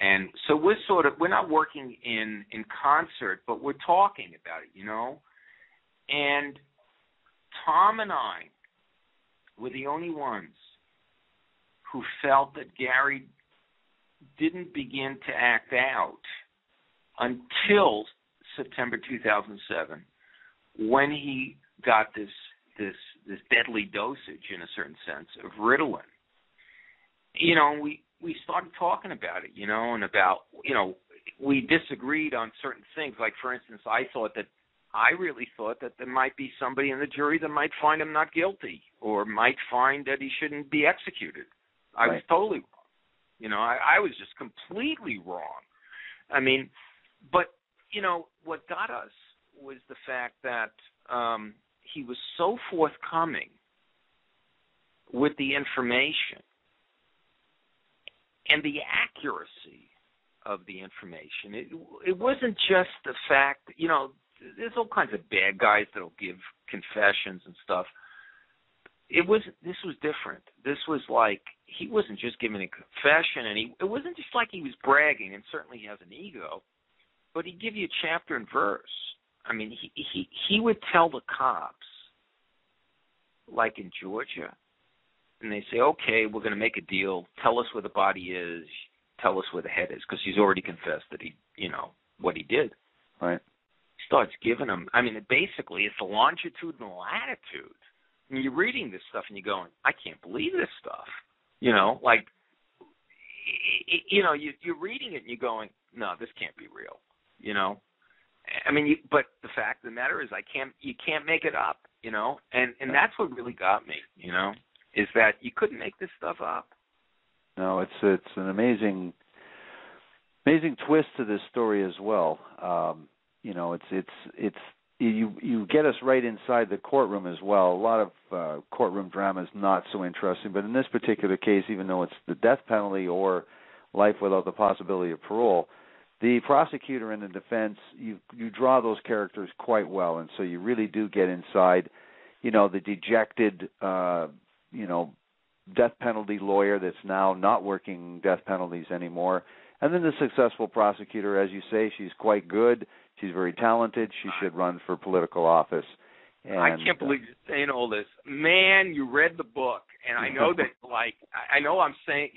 And so we're not working in concert, but we're talking about it, And Tom and I were the only ones who felt that Gary didn't begin to act out until September 2007, when he got this deadly dosage, in a certain sense, of Ritalin. We started talking about it, and about, we disagreed on certain things. Like, for instance, I really thought that there might be somebody in the jury that might find him not guilty or might find that he shouldn't be executed. I was totally wrong. I was just completely wrong. I mean, but, what got us was the fact that he was so forthcoming with the information and the accuracy of the information. It wasn't just the fact, there's all kinds of bad guys that'll give confessions and stuff. This was different. This was like, he wasn't just giving a confession, and it wasn't just like he was bragging, and certainly he has an ego, but he'd give you chapter and verse. I mean, he would tell the cops, like in Georgia, and they say, okay, we're going to make a deal. Tell us where the body is. Tell us where the head is, because he's already confessed that what he did. Right. He starts giving them, basically it's the longitude and the latitude. And you're reading this stuff and you're going, I can't believe this stuff. You're reading it and you're going, no, this can't be real. But the fact of the matter is, you can't make it up. And that's what really got me. Is that you couldn't make this stuff up. No, it's an amazing twist to this story as well. It's you get us right inside the courtroom as well. A lot of courtroom drama is not so interesting, but in this particular case, even though it's the death penalty or life without the possibility of parole, the prosecutor and the defense, you draw those characters quite well, and so you really do get inside, the dejected, death penalty lawyer that's now not working death penalties anymore, and then the successful prosecutor, as you say, she's quite good, she's very talented, she should run for political office. And I can't believe you're saying all this. Man, you read the book, and I know that, I know I'm saying,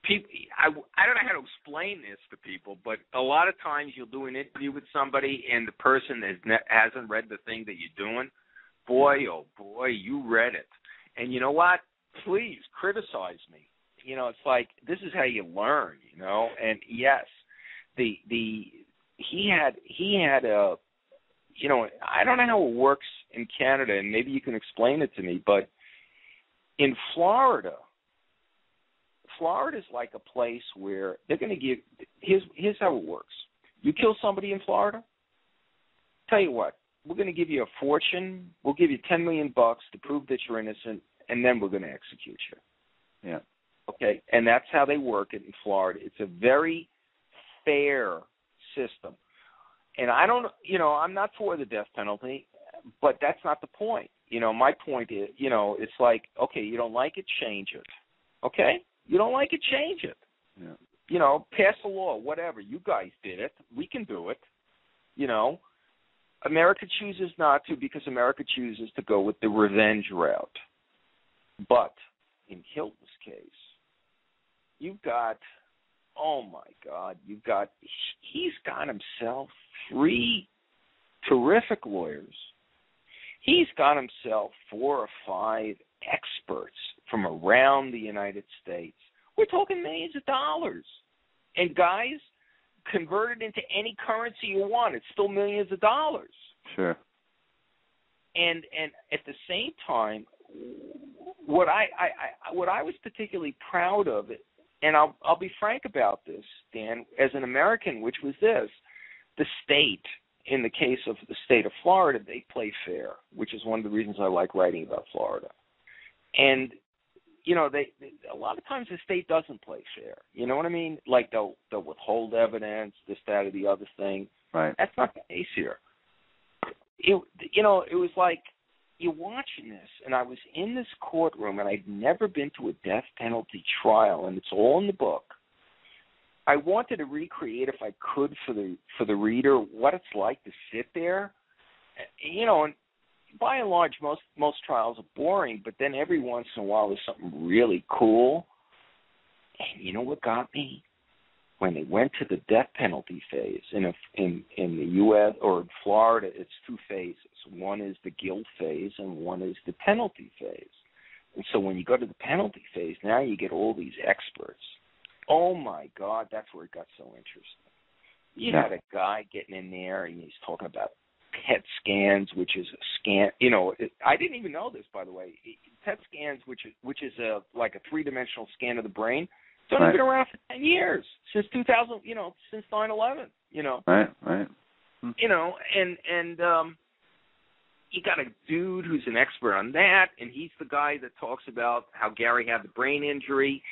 people, I don't know how to explain this to people, but a lot of times you'll do an interview with somebody, and the person hasn't read the thing that you're doing. Boy, oh boy, you read it. And you know what? Please criticize me. It's like, this is how you learn, And yes, he had a, I don't know how it works in Canada, and maybe you can explain it to me, but in Florida's like a place where they're going to give, here's how it works. You kill somebody in Florida, tell you what, we're going to give you a fortune, we'll give you $10 million to prove that you're innocent, and then we're going to execute you. Yeah. Okay, and that's how they work it in Florida. It's a very fair system. And I don't, I'm not for the death penalty, but that's not the point. My point is, it's like, okay, you don't like it, change it. Okay? You don't like it, change it. Yeah. Pass a law, whatever. You guys did it. We can do it. America chooses not to because America chooses to go with the revenge route. But in Hilton's case, you've got, oh my God, he's got himself 3 terrific lawyers. He's got himself 4 or 5 experts from around the United States. We're talking millions of dollars. And guys, convert it into any currency you want. It's still millions of dollars. Sure. And at the same time, what I was particularly proud of, and I'll be frank about this, Dan, as an American, which was this: the state, in the case of the state of Florida, they play fair, which is one of the reasons I like writing about Florida. And they a lot of times the state doesn't play fair. You know what I mean? Like they'll withhold evidence, this, that, or the other thing. Right. That's not the case here. It was like, you're watching this, and I was in this courtroom, and I'd never been to a death penalty trial, and it's all in the book. I wanted to recreate, if I could, for the reader, what it's like to sit there. And by and large, most trials are boring, but then every once in a while there's something really cool. And you know what got me? When they went to the death penalty phase in the U.S. or in Florida, it's 2 phases. One is the guilt phase, and one is the penalty phase. And so when you go to the penalty phase, now you get all these experts. Oh my God, that's where it got so interesting. You had a guy getting in there, and he's talking about PET scans, which is a scan. I didn't even know this, by the way. PET scans, which is like a 3-dimensional scan of the brain. It's only been around for 10 years, since 2000, since 9/11, Right. And you got a dude who's an expert on that, and he's the guy that talks about how Gary had the brain injury.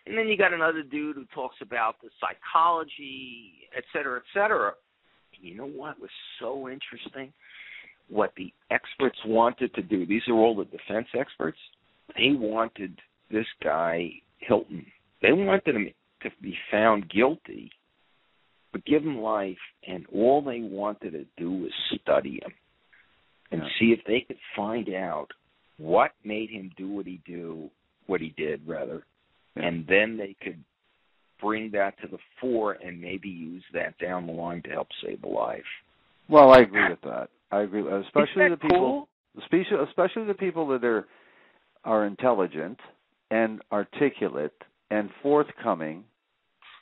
And then you got another dude who talks about the psychology, et cetera, et cetera. And you know what was so interesting? What the experts wanted to do, these are all the defense experts, they wanted this guy, Hilton, they wanted him to be found guilty, but give him life, and all they wanted to do was study him and see if they could find out what made him do what he did, and then they could bring that to the fore and maybe use that down the line to help save a life. Well, I agree with that. I agree, especially Isn't that the people, cool? especially the people that are intelligent and articulate and forthcoming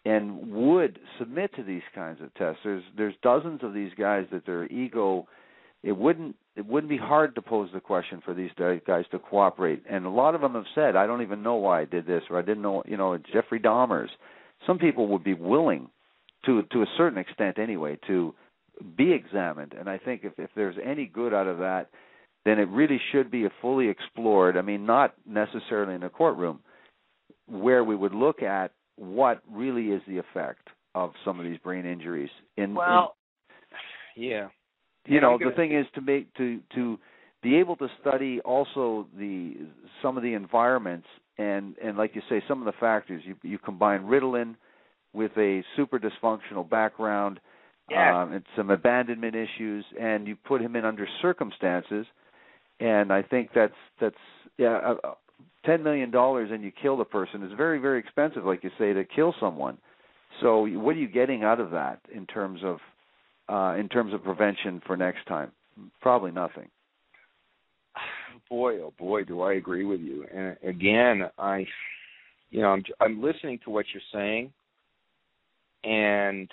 and would submit to these kinds of tests. There's dozens of these guys that their ego, it wouldn't be hard to pose the question for these guys to cooperate. And a lot of them have said, I don't even know why I did this, or I didn't know, Jeffrey Dahmer's. Some people would be willing, to a certain extent anyway, to be examined. And I think if there's any good out of that, then it really should be fully explored. I mean, not necessarily in a courtroom, where we would look at what really is the effect of some of these brain injuries. Yeah. You know, the thing is to be able to study also some of the environments and like you say, some of the factors. You combine Ritalin with a super dysfunctional background, and some abandonment issues, and you put him in under circumstances. And I think that's $10 million and you kill the person is very, very expensive, like you say, to kill someone. So what are you getting out of that in terms of prevention for next time? Probably nothing. Boy, oh boy, do I agree with you. And again, I'm listening to what you're saying, and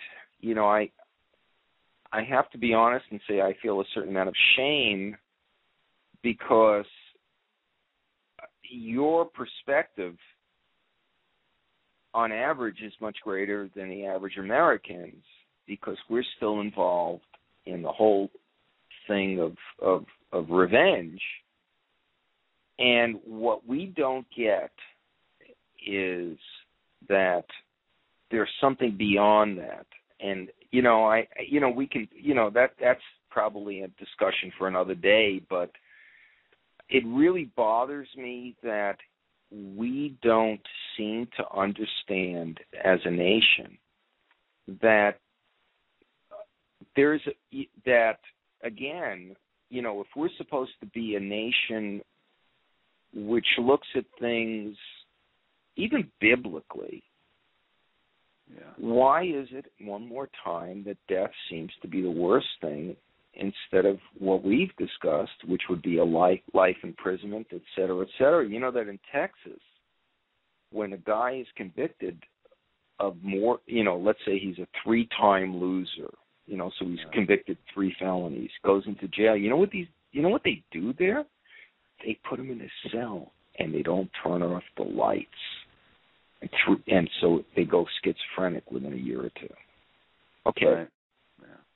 I have to be honest and say I feel a certain amount of shame, because your perspective on average is much greater than the average American's, because we're still involved in the whole thing of revenge. And what we don't get is that there's something beyond that. And we can, that's probably a discussion for another day, but it really bothers me that we don't seem to understand as a nation that if we're supposed to be a nation which looks at things even biblically, why is it, one more time, that death seems to be the worst thing instead of what we've discussed, which would be a life imprisonment, et cetera, et cetera? You know that in Texas, when a guy is convicted of more, let's say he's a 3-time loser, so he's convicted 3 felonies, goes into jail. You know what they do there? They put him in a cell and they don't turn off the lights, and so they go schizophrenic within a year or two. Okay. Right.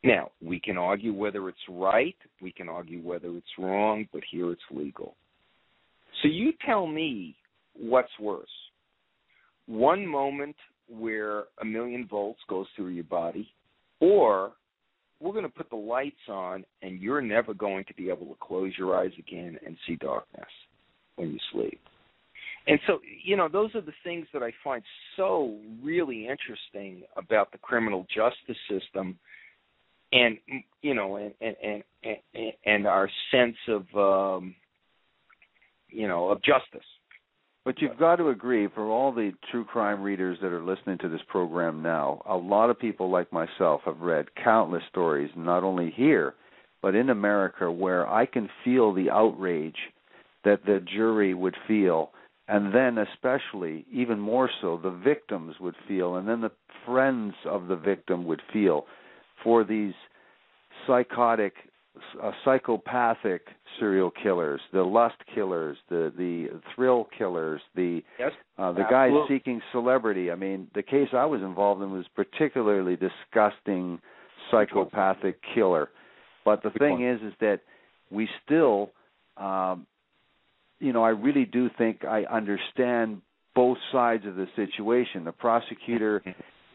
Now, we can argue whether it's right, we can argue whether it's wrong, but here it's legal. So you tell me what's worse. One moment where 1,000,000 volts goes through your body, or we're going to put the lights on and you're never going to be able to close your eyes again and see darkness when you sleep. And so, those are the things that I find so really interesting about the criminal justice system. And and our sense of justice. But you've got to agree, for all the true crime readers that are listening to this program now, a lot of people like myself have read countless stories, not only here, but in America, where I can feel the outrage that the jury would feel, and then especially, even more so, the victims would feel, and then the friends of the victim would feel, for these psychopathic serial killers, the lust killers, the thrill killers, the guys seeking celebrity. I mean, the case I was involved in was particularly disgusting psychopathic killer. But the thing is that we still, I really do think I understand both sides of the situation. The prosecutor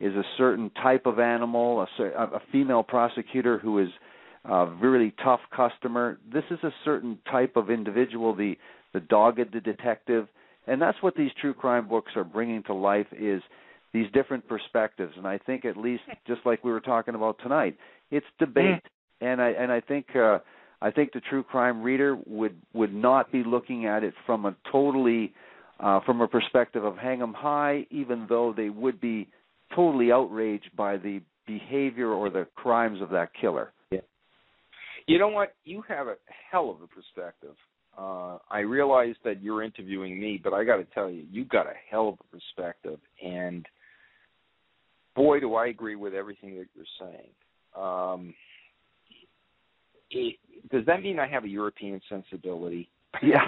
is a certain type of animal, a female prosecutor who is a really tough customer. This is a certain type of individual, the dogged detective, and that's what these true crime books are bringing to life, is these different perspectives. And I think, at least, just like we were talking about tonight, it's debate. And I think the true crime reader would not be looking at it from a totally from a perspective of hang 'em high, even though they would be totally outraged by the behavior or the crimes of that killer. Yeah. You know what? You have a hell of a perspective. I realize that you're interviewing me, but I got to tell you, you've got a hell of a perspective. And boy, do I agree with everything that you're saying. Does that mean I have a European sensibility? Yeah.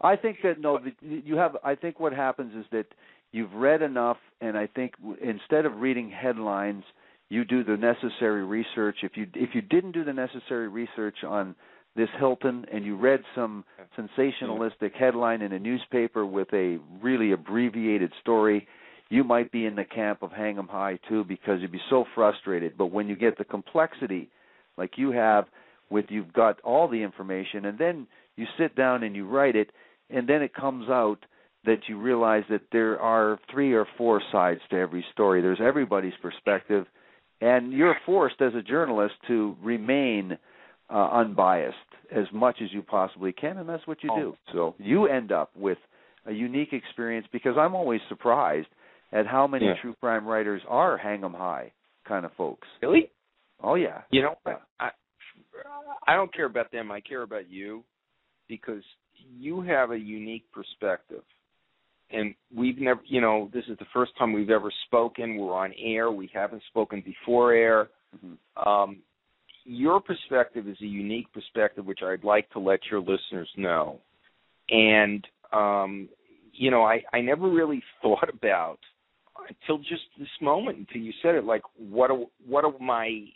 I think that, no, you have. I think what happens is that you've read enough, and I think instead of reading headlines, you do the necessary research. If you didn't do the necessary research on this Hilton and you read some sensationalistic headline in a newspaper with a really abbreviated story, you might be in the camp of hang 'em high too, because you'd be so frustrated. But when you get the complexity like you have, with you've got all the information, and then you sit down and you write it, and then it comes out that you realize that there are 3 or 4 sides to every story. There's everybody's perspective, and you're forced as a journalist to remain unbiased as much as you possibly can, and that's what you do. So you end up with a unique experience, because I'm always surprised at how many true crime writers are hang 'em high kind of folks. Really? Oh, yeah. You know, I don't care about them. I care about you, because you have a unique perspective. And we've never, this is the first time we've ever spoken. We're on air. We haven't spoken before air. Mm-hmm. Your perspective is a unique perspective, which I'd like to let your listeners know. And, I never really thought about, until just this moment, until you said it, like, what are my,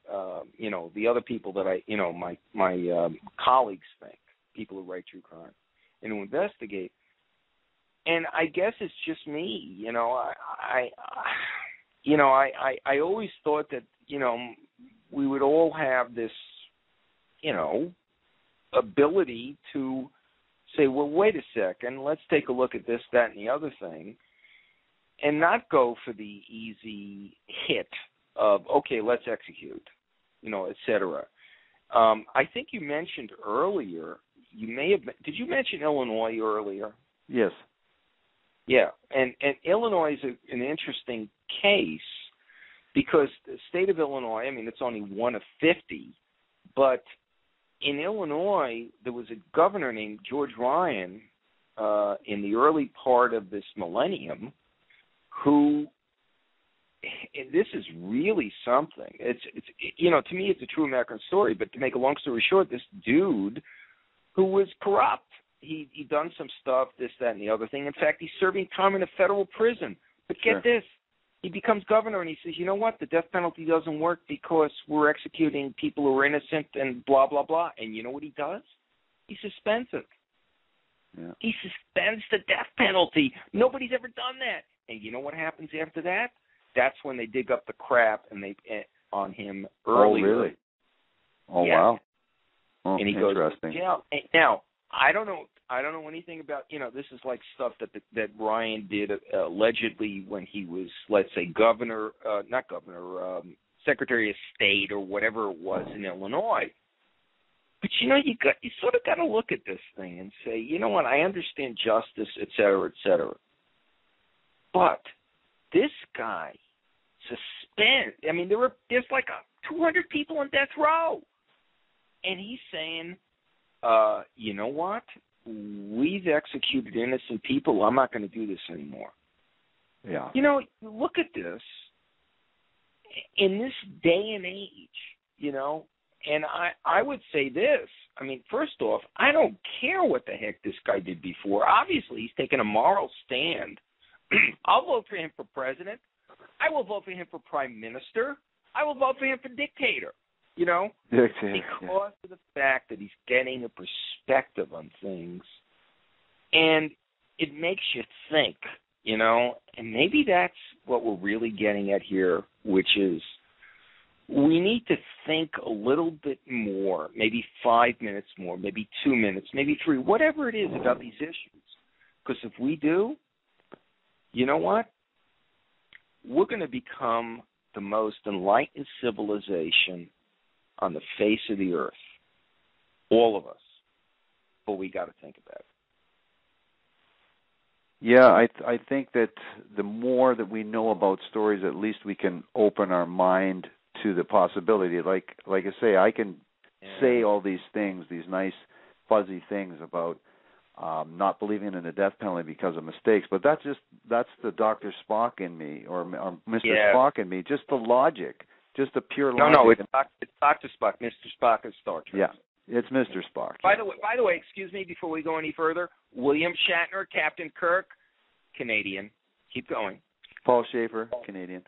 the other people that my colleagues think, people who write true crime and who investigate. And I guess it's just me, I always thought that, we would all have this, ability to say, well, wait a second, let's take a look at this, that, and the other thing, and not go for the easy hit of, okay, let's execute, et cetera. I think you mentioned earlier, did you mention Illinois earlier? Yes. Yeah, and Illinois is an interesting case, because the state of Illinois, it's only one of 50, but in Illinois, there was a governor named George Ryan in the early part of this millennium who, and this is really something. It's to me, it's a true American story, but to make a long story short, this dude who was corrupt, he done some stuff, this, that, and the other thing. In fact, he's serving time in a federal prison. But get this. He becomes governor, and he says, you know what, the death penalty doesn't work because we're executing people who are innocent and blah, blah, blah. And you know what he does? He suspends it. Yeah. He suspends the death penalty. Nobody's ever done that. And you know what happens after that? That's when they dig up the crap on him earlier. Oh, really? Oh, yeah. Wow. Oh, and he interesting. Goes to jail. Now, I don't know anything about, this is like stuff that Ryan did allegedly when he was, let's say, Secretary of State or whatever it was in Illinois. But, you sort of got to look at this thing and say, you know what, I understand justice, et cetera, et cetera. But this guy there's like 200 people on death row. And he's saying, you know what? We've executed innocent people. I'm not going to do this anymore. Yeah. Look at this. In this day and age, and I would say this. First off, I don't care what the heck this guy did before. Obviously, he's taken a moral stand. I'll vote for him for president. I will vote for him for prime minister. I will vote for him for dictator. Because of the fact that he's getting a perspective on things, and it makes you think, and maybe that's what we're really getting at here, which is we need to think a little bit more, maybe 5 minutes more, maybe 2 minutes, maybe 3, whatever it is about these issues. Because if we do, you know what? We're going to become the most enlightened civilization on the face of the earth, all of us. But we got to think about it. Yeah, I think that the more that we know about stories, at least we can open our mind to the possibility. Like I say, I can say all these things, these nice fuzzy things about not believing in the death penalty because of mistakes, but that's the Dr. Spock in me, or Mr. Spock in me, just the logic. Just the pure logic. No, it's Dr. Spock. Mr. Spock is Star Trek. Yeah, it's Mr. Spock. By the way, excuse me, before we go any further, William Shatner, Captain Kirk, Canadian. Keep going. Paul Schaefer, Canadian.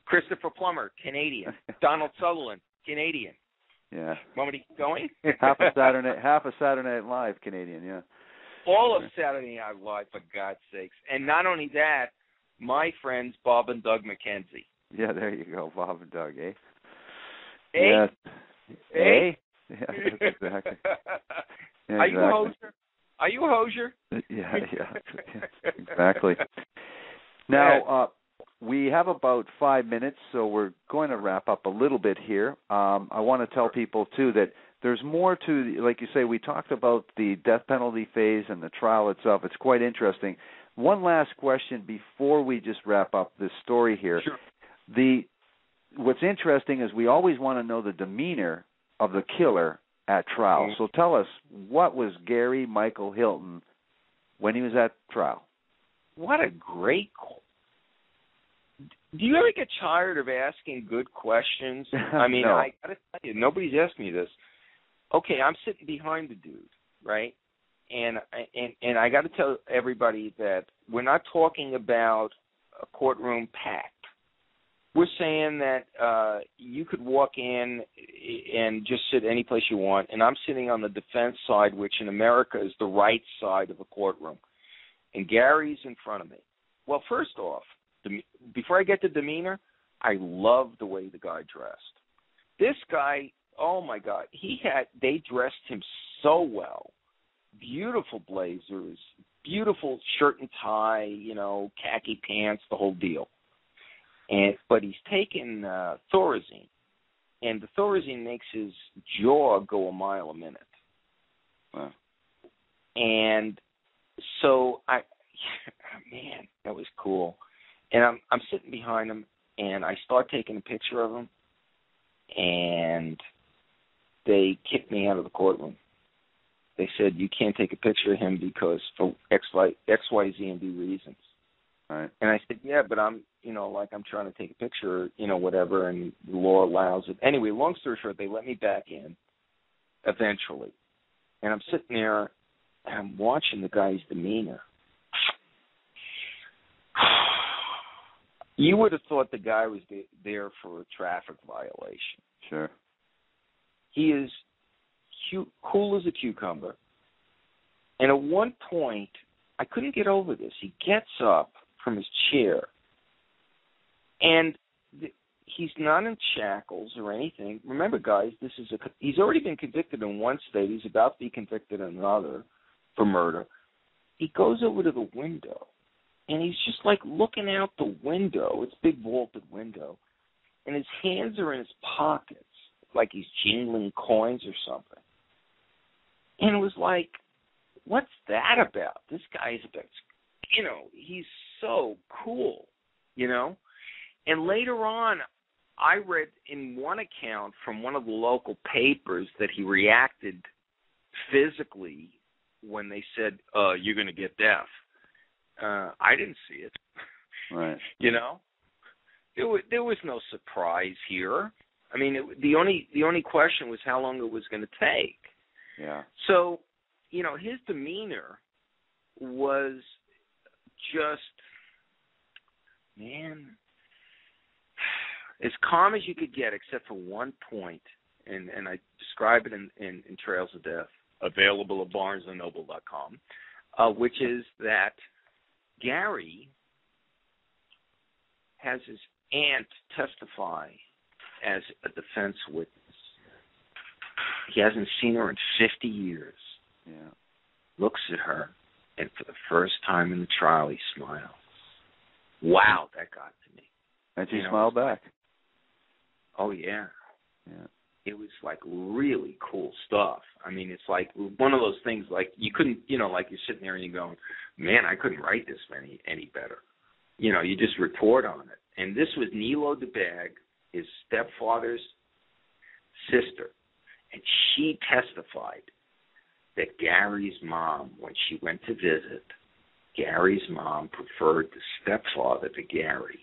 Christopher Plummer, Canadian. Donald Sutherland, Canadian. Yeah. Want me to keep going? half a Saturday Night Live Canadian, yeah. All of Saturday Night Live, for God's sakes. And not only that, my friends Bob and Doug McKenzie. Yeah, there you go, Bob and Doug, eh? Eh? Yeah. Eh? Yeah, that's exactly. Yeah, Are you a hoser? Are you a hosier? Yeah, exactly. Now, we have about 5 minutes, so we're going to wrap up a little bit here. I want to tell people, too, that there's more to, like you say, we talked about the death penalty phase and the trial itself. It's quite interesting. One last question before we just wrap up this story here. Sure. What's interesting is we always want to know the demeanor of the killer at trial. Mm-hmm. So tell us, what was Gary Michael Hilton when he was at trial? What a great call. Do you ever get tired of asking good questions? I mean, No. I got to tell you, nobody's asked me this. Okay, I'm sitting behind the dude, right? And I got to tell everybody that we're not talking about a courtroom packed. We're saying that you could walk in and just sit any place you want, and I'm sitting on the defense side, which in America is the right side of a courtroom, and Gary's in front of me. Well, first off, before I get to demeanor, I love the way the guy dressed. This guy, oh my God, they dressed him so well. Beautiful blazers, beautiful shirt and tie, khaki pants, the whole deal. But he's taken Thorazine, and the Thorazine makes his jaw go a mile a minute. Wow. And so man, that was cool. And I'm sitting behind him, and I start taking a picture of him, and they kicked me out of the courtroom. They said, you can't take a picture of him because for X, Y, Z, and D reasons. Right. And I said, yeah, but I'm trying to take a picture, whatever, and the law allows it. Anyway, long story short, they let me back in eventually. And I'm sitting there, and I'm watching the guy's demeanor. You would have thought the guy was there for a traffic violation. Sure. He is cool as a cucumber. And at one point, I couldn't get over this. He gets up from his chair, and he's not in shackles or anything. Remember, guys, he's already been convicted in one state. He's about to be convicted in another for murder. He goes over to the window, and he's just like looking out the window. It's a big vaulted window, and his hands are in his pockets like he's jingling coins or something. And it was like, what's that about? This guy is about, he's so cool, And later on, I read in one account from one of the local papers that he reacted physically when they said, you're going to get death. I didn't see it. Right. There was no surprise here. I mean, the only question was how long it was going to take. Yeah. So, his demeanor was just, man, as calm as you could get, except for one point, and I describe it in Trails of Death, available at BarnesandNoble.com, which is that Gary has his aunt testify as a defense witness. He hasn't seen her in 50 years. Yeah. Looks at her, and for the first time in the trial, he smiles. Wow, that got to me. And she smiled back. Oh, yeah. Yeah. It was like really cool stuff. I mean, it's like one of those things like you couldn't, like you're sitting there and you're going, man, I couldn't write this any better. You just report on it. And this was Nilo DeBag, his stepfather's sister. And she testified that Gary's mom, when she went to visit, Gary's mom preferred the stepfather to Gary.